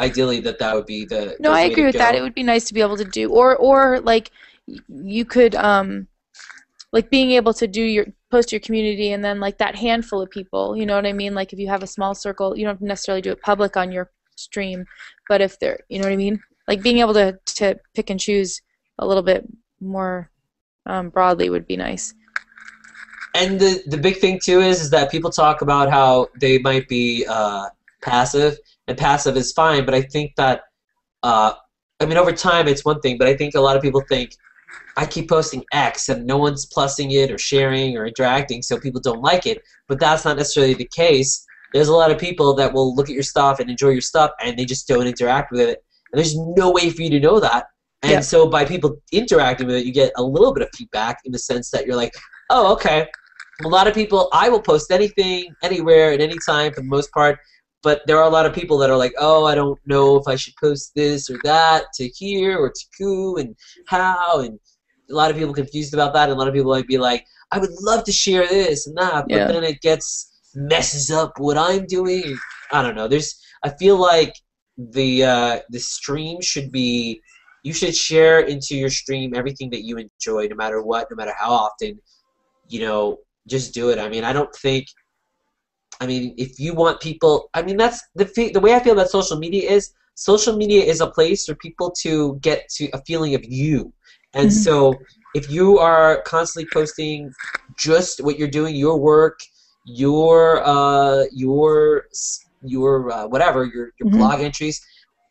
ideally that would be the I agree with that. It would be nice to be able to do, or like you could like being able to post your community, and then like that handful of people, you know what I mean? Like if you have a small circle, you don't necessarily do it public on your stream, but if they're, you know what I mean? Like being able to pick and choose a little bit more broadly would be nice. And the big thing too is that people talk about how they might be passive, and passive is fine, but I think that I mean, over time it's one thing, but I think a lot of people think I keep posting X and no one's plussing it or sharing or interacting, so people don't like it. But that's not necessarily the case. There's a lot of people that will look at your stuff and enjoy your stuff, and they just don't interact with it. And there's no way for you to know that. And so by people interacting with it, you get a little bit of feedback in the sense that you're like, oh, okay. A lot of people, I will post anything, anywhere, at any time for the most part. But there are a lot of people that are like, oh, I don't know if I should post this or that to here or to who and how. And a lot of people confused about that. And a lot of people might be like, I would love to share this and that, but then it messes up what I'm doing. I don't know. I feel like the stream should be, you should share into your stream everything that you enjoy, no matter what, no matter how often, just do it. I mean, if you want people, that's the way I feel about social media is a place for people to get to a feeling of you. And so if you are constantly posting just what you're doing, your work, your whatever, your blog entries,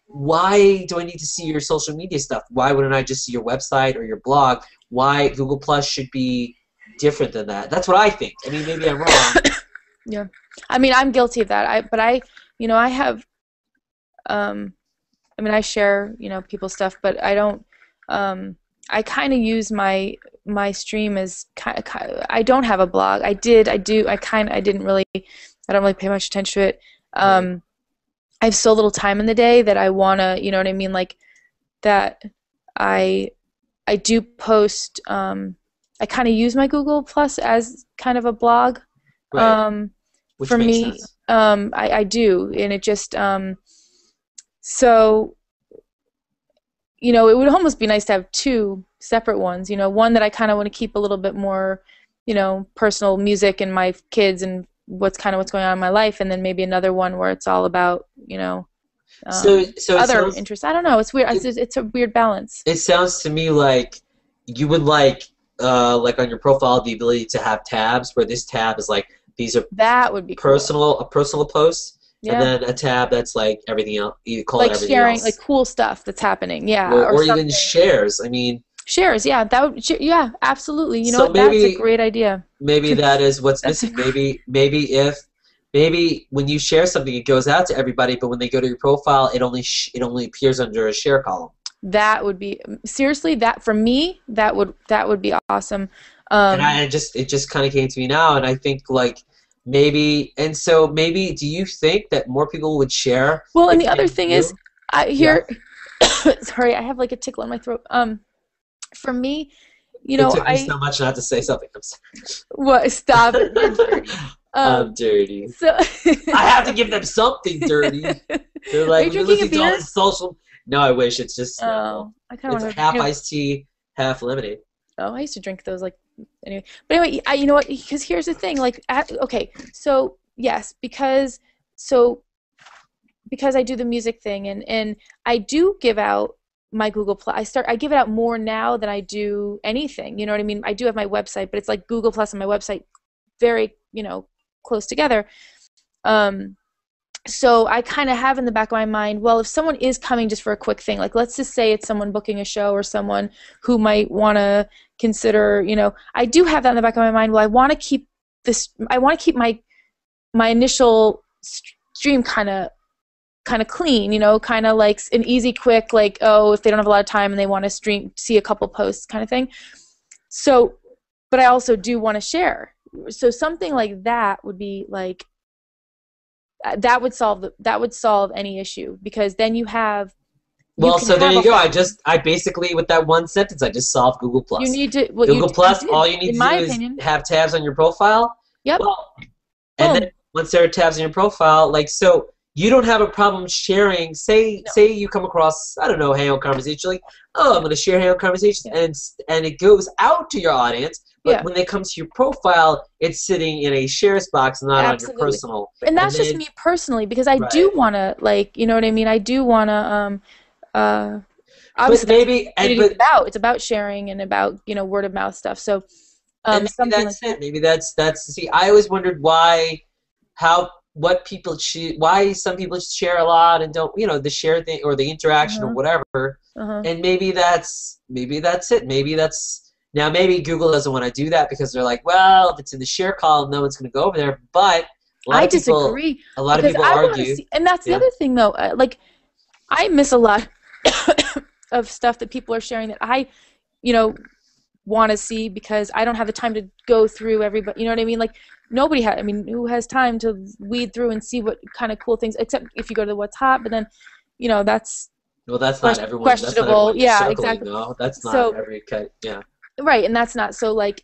why do I need to see your social media stuff? Why wouldn't I just see your website or your blog? Why Google Plus should be different than that? That's what I think. I mean, maybe I'm wrong. Yeah. I mean, I'm guilty of that. I have, I share, people's stuff, but I don't, I kind of use my stream as I don't have a blog. I don't really pay much attention to it. I have so little time in the day that I want to, you know what I mean? Like that I do post, I kind of use my Google Plus as kind of a blog. Right. Which for makes me, sense. I do. And it just, so, it would almost be nice to have two separate ones, one that I kind of want to keep a little bit more, personal music and my kids and what's going on in my life, and then maybe another one where it's all about, so other interests. I don't know. It's weird. It's a weird balance. It sounds to me like you would like on your profile, the ability to have tabs where this tab is like, these are that would be personal, cool. A personal post, yeah. And then a tab that's like everything else. You call like it everything sharing, else. like cool stuff that's happening. Yeah, or even shares. I mean, shares. Yeah, yeah, absolutely. You know so what? That's a great idea. Maybe that is what's missing. Maybe when you share something, it goes out to everybody, but when they go to your profile, it only appears under a share column. That would be seriously that for me. That would be awesome. And it just kind of came to me now, and I think like maybe do you think that more people would share? Well, and the other thing is, sorry, I have like a tickle in my throat. For me, it took me so much not to say something. I'm sorry. What? Stop it! You're dirty. I'm dirty. So I have to give them something dirty. They're like, are you drinking a beer? All this social. No, I wish it's just. I kind of want to. Half iced tea, half lemonade. Oh, I used to drink those like anyway. But anyway, you know what? Because here's the thing. Like, okay, so yes, because I do the music thing, and I do give out my Google Plus. I give it out more now than I do anything. You know what I mean? I do have my website, but it's like Google Plus and my website, very close together. So I kind of have in the back of my mind, well, if someone is coming just for a quick thing, like let's just say it's someone booking a show or someone who might want to consider, I do have that in the back of my mind. Well, I want to keep my initial stream kind of clean, kind of like an easy, quick, like, oh, if they don't have a lot of time and they want to see a couple posts kind of thing. So, but I also do want to share. So something like that would be like, that would solve any issue, because then you have. Well, so there you go. I basically, with that one sentence, I just solved Google Plus. You need to Google Plus. All you need to do is have tabs on your profile. Yep. Well, and then once there are tabs on your profile, like so, you don't have a problem sharing. Say you come across, I don't know, Hangout Conversations. Like, oh, I'm going to share Hangout Conversations, and it goes out to your audience. But when they come to your profile, it's sitting in a shares box, not on your personal. And that's just me personally, because I do want to, like, you know what I mean? I do want to, obviously, it's about sharing and about, word of mouth stuff. So, maybe that's it. Maybe that's see. I always wondered why some people share a lot and don't, the share thing or the interaction or whatever. And maybe that's it. Now, maybe Google doesn't want to do that because they're like, well, if it's in the share column, no one's going to go over there. But I disagree. A lot of people argue. And that's the other thing, though. Like, I miss a lot of stuff that people are sharing that I, want to see, because I don't have the time to go through everybody. You know what I mean? Like, nobody has. I mean, who has time to weed through and see what kind of cool things? Except if you go to what's hot, but then, that's not everyone. Questionable. That's not everyone you're Yeah, circling, exactly. though. That's not So, every cut. Yeah. right, and that's not so. Like,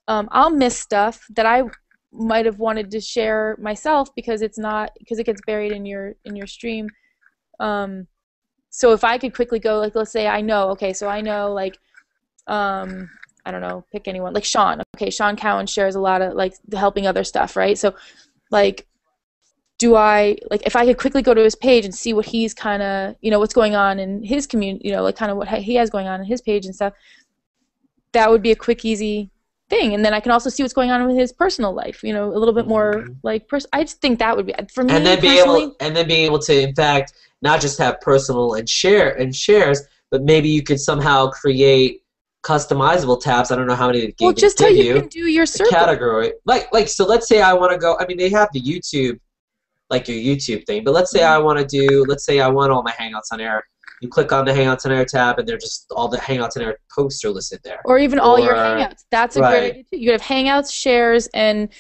I'll miss stuff that I might have wanted to share myself because it gets buried in your stream. So if I could quickly go, like, let's say I know, like, I don't know, pick anyone, like Sean. Okay, Sean Cowan shares a lot of, like, the helping other stuff, right? So, like, if I could quickly go to his page and see what he's kind of, what's going on in his community, like, kind of what he has going on in his page and stuff, that would be a quick, easy thing. And then I can also see what's going on with his personal life, a little bit more, like, I just think that would be, for me, and then personally. being able to, in fact, not just have personal and shares, but maybe you could somehow create customizable tabs. I don't know how many they give just how you can do your circle. Category. Like, so let's say I want to go, I mean, they have the YouTube, like your YouTube thing, but let's say I want all my Hangouts on Air. You click on the Hangouts on Air tab, and they're just all the Hangouts on Air posts are listed there. Or even all your Hangouts. That's a great idea too. You could have Hangouts, shares, and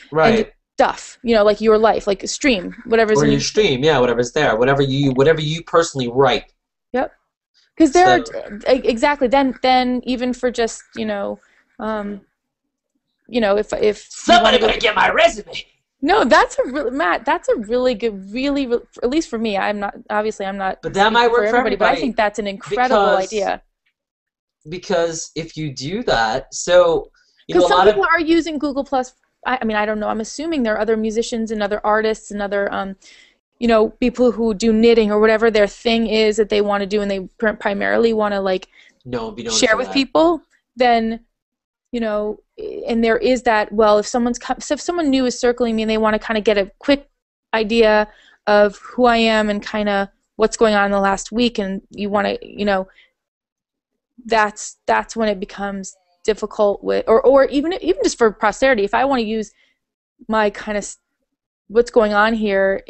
stuff. Like your life, like a stream, whatever's or in your stream, yeah, whatever's there, whatever you personally write. Yep. Because there are exactly then even for just if somebody better get my resume. No, that's Matt. That's a really good, really, at least for me. I'm not. But that might work for everybody. But I think that's an incredible idea. Because if you do that, so because some people are using Google Plus. I mean, I don't know. I'm assuming there are other musicians and other artists and other people who do knitting or whatever their thing is that they want to do, and they primarily want to, like, share with people. Then, and there is that. Well, if someone new is circling me and they want to kind of get a quick idea of who I am and kind of what's going on in the last week, and you want to, that's when it becomes difficult with, or even just for posterity. If I want to use my kind of what's going on here,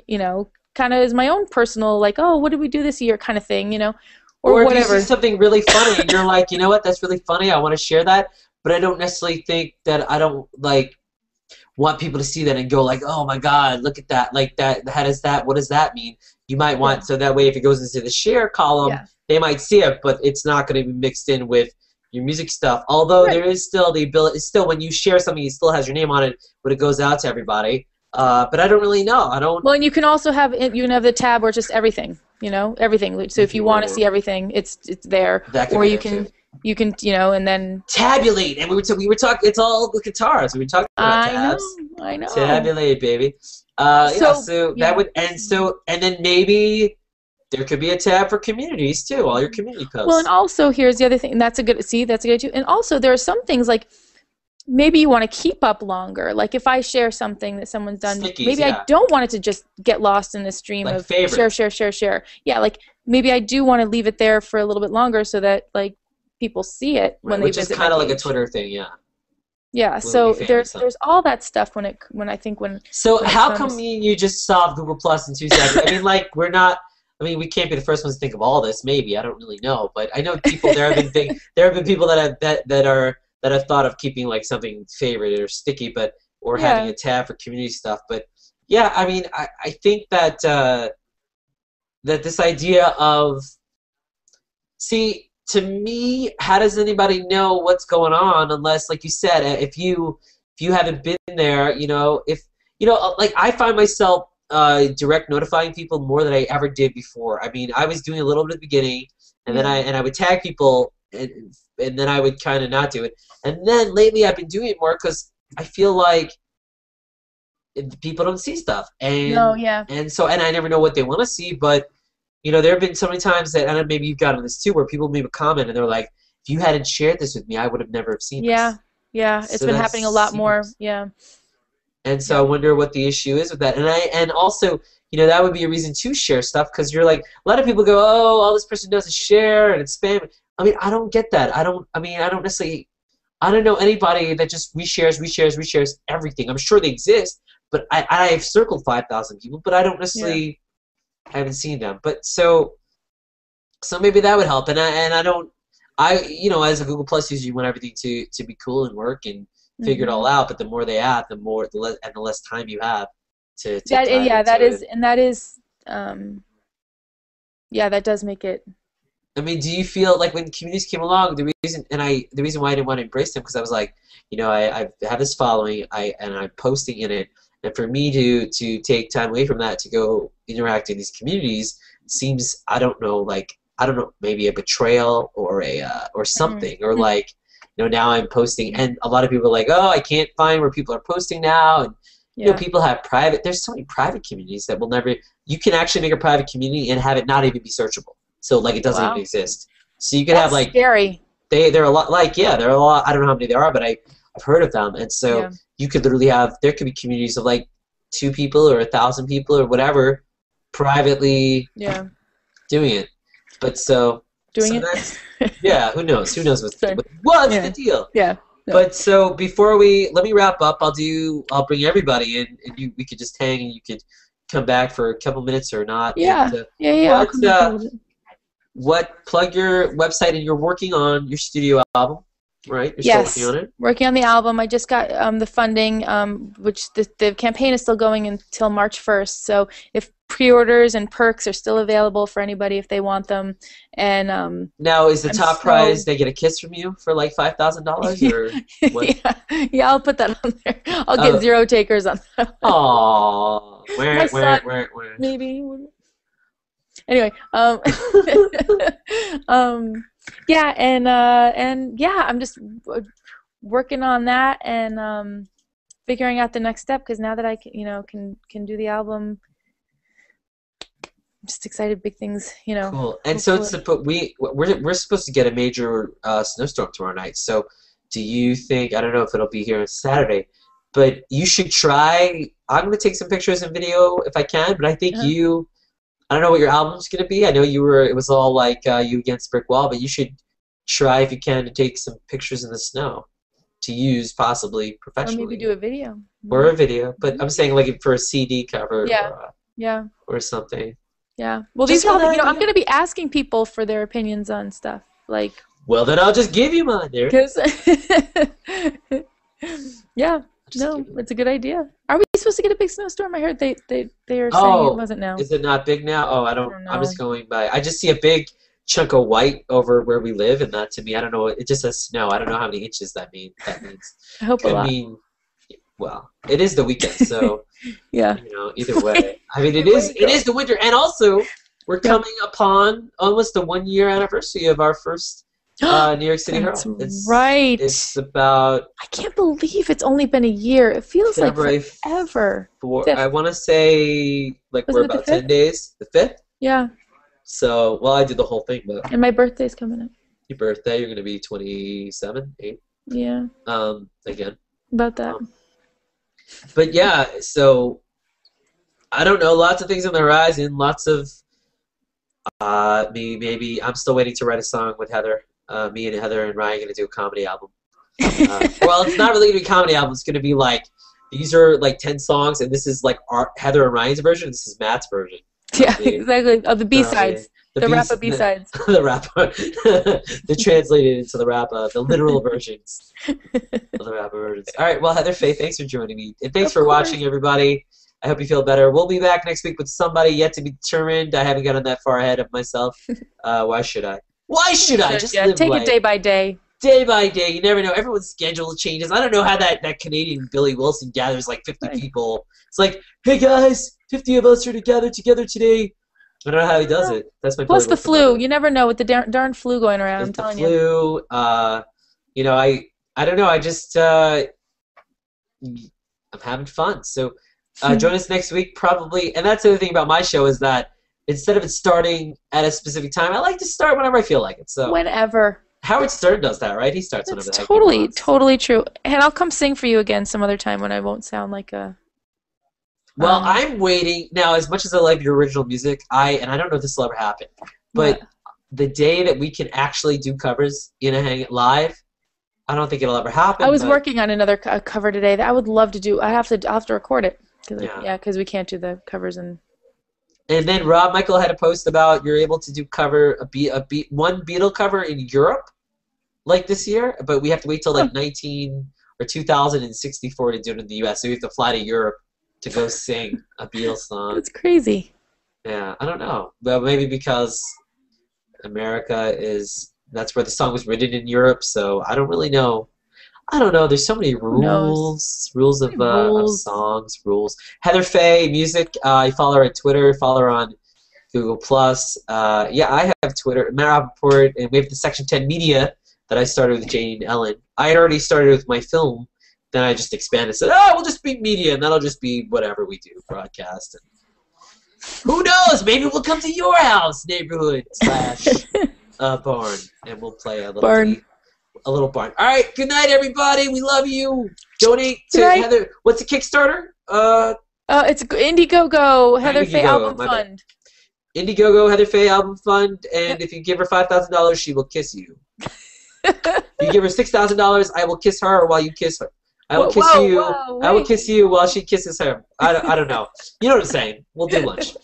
kind of as my own personal, like, oh, what did we do this year kind of thing, or whatever. If you see something really funny and you're like, you know what, that's really funny, I want to share that, but I don't necessarily think that I don't, like, want people to see that and go, like, oh my God, look at that, like, that, what does that mean? You might want, so that way if it goes into the share column, they might see it, but it's not going to be mixed in with your music stuff. Although there is still the ability, when you share something, it still has your name on it, but it goes out to everybody. But I don't really know. I don't. Well, and you can also have the tab where it's just everything, everything. So if you want to see everything, it's there. Or you can, and then tabulate. And we were talking. It's all the guitars. We were talking about tabs. I know. Tabulate, baby. So that would, and then maybe there could be a tab for communities too. All your community posts. Well, and also here's the other thing. That's a good too. And also there are some things like, maybe you want to keep up longer. Like if I share something that someone's done, maybe I don't want it to just get lost in the stream of share. Yeah, like maybe I do want to leave it there for a little bit longer so that, like, people see it when they visit. Which is kind of like a Twitter thing, yeah. Yeah, so there's all that stuff when So how come you just solved Google Plus in 2 seconds? I mean, like, we can't be the first ones to think of all this. Maybe, I don't really know, but I know people. There have been people that have thought of keeping, like, something favorite or sticky, or having a tab for community stuff. But yeah, I mean, I think that that this idea of, see, to me, how does anybody know what's going on unless, like you said, if you haven't been there, like, I find myself direct notifying people more than I ever did before. I mean, I was doing a little bit at the beginning, and then I would tag people. And then I would kind of not do it. And then lately I've been doing it more because I feel like people don't see stuff. And I never know what they want to see. But, there have been so many times that, and maybe you've gotten this too, where people leave a comment and they're like, if you hadn't shared this with me, I would have never seen this. Yeah, it's been happening a lot more. Yeah. And so I wonder what the issue is with that. And also, that would be a reason to share stuff, because you're like, a lot of people go, oh, all this person does is share and it's spam. I mean, I don't get that. I don't know anybody that just reshares everything. I'm sure they exist, but I have circled 5,000 people, but I don't necessarily haven't seen them. But so So maybe that would help. And I don't, as a Google Plus user, you want everything to be cool and work and figure it all out. But the more they add, the less time you have to that. dive Yeah, into that is, it. and that is, yeah, that does make it. I mean, do you feel like when communities came along, the reason why I didn't want to embrace them, because I was like, I have this following, and I'm posting in it, and for me to take time away from that to go interact in these communities seems, I don't know, maybe a betrayal or or something, or like, now I'm posting, and a lot of people are like, oh, I can't find where people are posting now, and people have there's so many private communities that will never, you can actually make a private community and have it not even be searchable. So like it doesn't even exist. So you could have like scary. They're a lot they're a lot. I don't know how many there are, but I've heard of them. And so you could literally there could be communities of like 2 people or 1,000 people or whatever privately doing it. But doing it. Yeah, who knows? Who knows what's the deal? Yeah. No. But so before let me wrap up. I'll bring everybody in, and we could just hang, and you could come back for a couple minutes or not. Yeah. Plug your website, and you're working on your studio album, right? You're still working on it? Working on the album. I just got the funding, which the campaign is still going until March 1st. So if pre-orders and perks are still available for anybody if they want them. And now, is the top prize they get a kiss from you for like $5,000 or what? Yeah, I'll put that on there. I'll get 0 takers on that. Aww, where? Maybe. Anyway, yeah, and yeah, I'm just working on that and figuring out the next step, because now that I can do the album, I'm just excited, big things, Cool. And so we're supposed to get a major snowstorm tomorrow night. So do you think, I don't know if it'll be here on Saturday, but you should try. I'm going to take some pictures and video if I can, but I think I don't know what your album's going to be. I know it was all like you against brick wall, but you should try, if you can, to take some pictures in the snow to use possibly professionally. Or maybe do a video. Or a video. But I'm saying like for a CD cover or something. Yeah. Well, these are all, I'm going to be asking people for their opinions on stuff. Like. Well, then I'll just give you mine, there. Yeah. No, it's a good idea. Are we supposed to get a big snowstorm? I heard they are saying it wasn't now. Is it not big now? Oh, I don't know. I'm just going by. I just see a big chunk of white over where we live, and that to me, I don't know. It just says snow. I don't know how many inches that means. I hope a lot. Well, it is the weekend, so yeah. Either way. I mean, it is the winter, and also we're coming upon almost the 1-year anniversary of our first New York City Herald. Right. It's about. I can't believe it's only been a year. It feels like forever. I want to say we're about 10 days. The 5th. Yeah. So, well, I did the whole thing, but. And my birthday's coming up. Your birthday, you're going to be 27, 8. Yeah. Again. About that. But yeah, so I don't know. Lots of things on the horizon. Lots of maybe I'm still waiting to write a song with Heather. Me and Heather and Ryan are gonna do a comedy album. Well, it's not really gonna be a comedy album. It's gonna be like these are like 10 songs, and this is like Heather and Ryan's version. This is Matt's version. Yeah, exactly. Of the B-sides. The Rappa B-sides. The Rappa. They're translated into the Rappa, the literal versions of the Rappa versions. All right, well, Heather Fay, thanks for joining me. And thanks for watching, everybody. I hope you feel better. We'll be back next week with somebody yet to be determined. I haven't gotten that far ahead of myself. Why should I? Why should I? Just live take it day by day. Day by day. You never know. Everyone's schedule changes. I don't know how that Canadian Billy Wilson gathers like 50 people. It's like, hey, guys, 50 of us are together today. I don't know how he does it. That's my plus the flu. You never know with the darn flu going around. I'm telling you. Flu. I don't know. I just I'm having fun. So join us next week probably. And that's the other thing about my show is that instead of it starting at a specific time, I like to start whenever I feel like it. So whenever. Howard Stern does that, right? He starts whenever. That's totally true. And I'll come sing for you again some other time when I won't sound like a. Well, I'm waiting now. As much as I like your original music, I don't know if this will ever happen, but the day that we can actually do covers in a Hang live, I don't think it'll ever happen. I was working on another cover today that I would love to do. I'll have to record it because we can't do the covers and. And then Rob Michael had a post about you're able to do one Beatle cover in Europe, like this year, but we have to wait till like 2064 to do it in the U.S. So we have to fly to Europe to go sing a Beatles song. That's crazy. Yeah, I don't know. Well, maybe because that's where the song was written in Europe, so I don't really know. I don't know. There's so many rules of songs, rules. Heather Fay, music. You follow her on Twitter. Follow her on Google+. Yeah, I have Twitter. Matt Rappaport, and we have the Section 10 Media that I started with Jane and Ellen. I had already started with my film. Then I just expanded. Said, we'll just be media, and that'll just be whatever we do, broadcast. And who knows? Maybe we'll come to your house, neighborhood / barn, and we'll play a little barn. A little barn. All right. Good night, everybody. We love you. Donate to Heather. What's the Kickstarter? It's Indiegogo Heather Fay Album Fund. Indiegogo Heather Fay Album Fund, and if you give her $5,000, she will kiss you. If you give her $6,000, I will kiss her while you kiss her. I will kiss you. I will kiss you while she kisses her. I don't know. You know what I'm saying. We'll do lunch.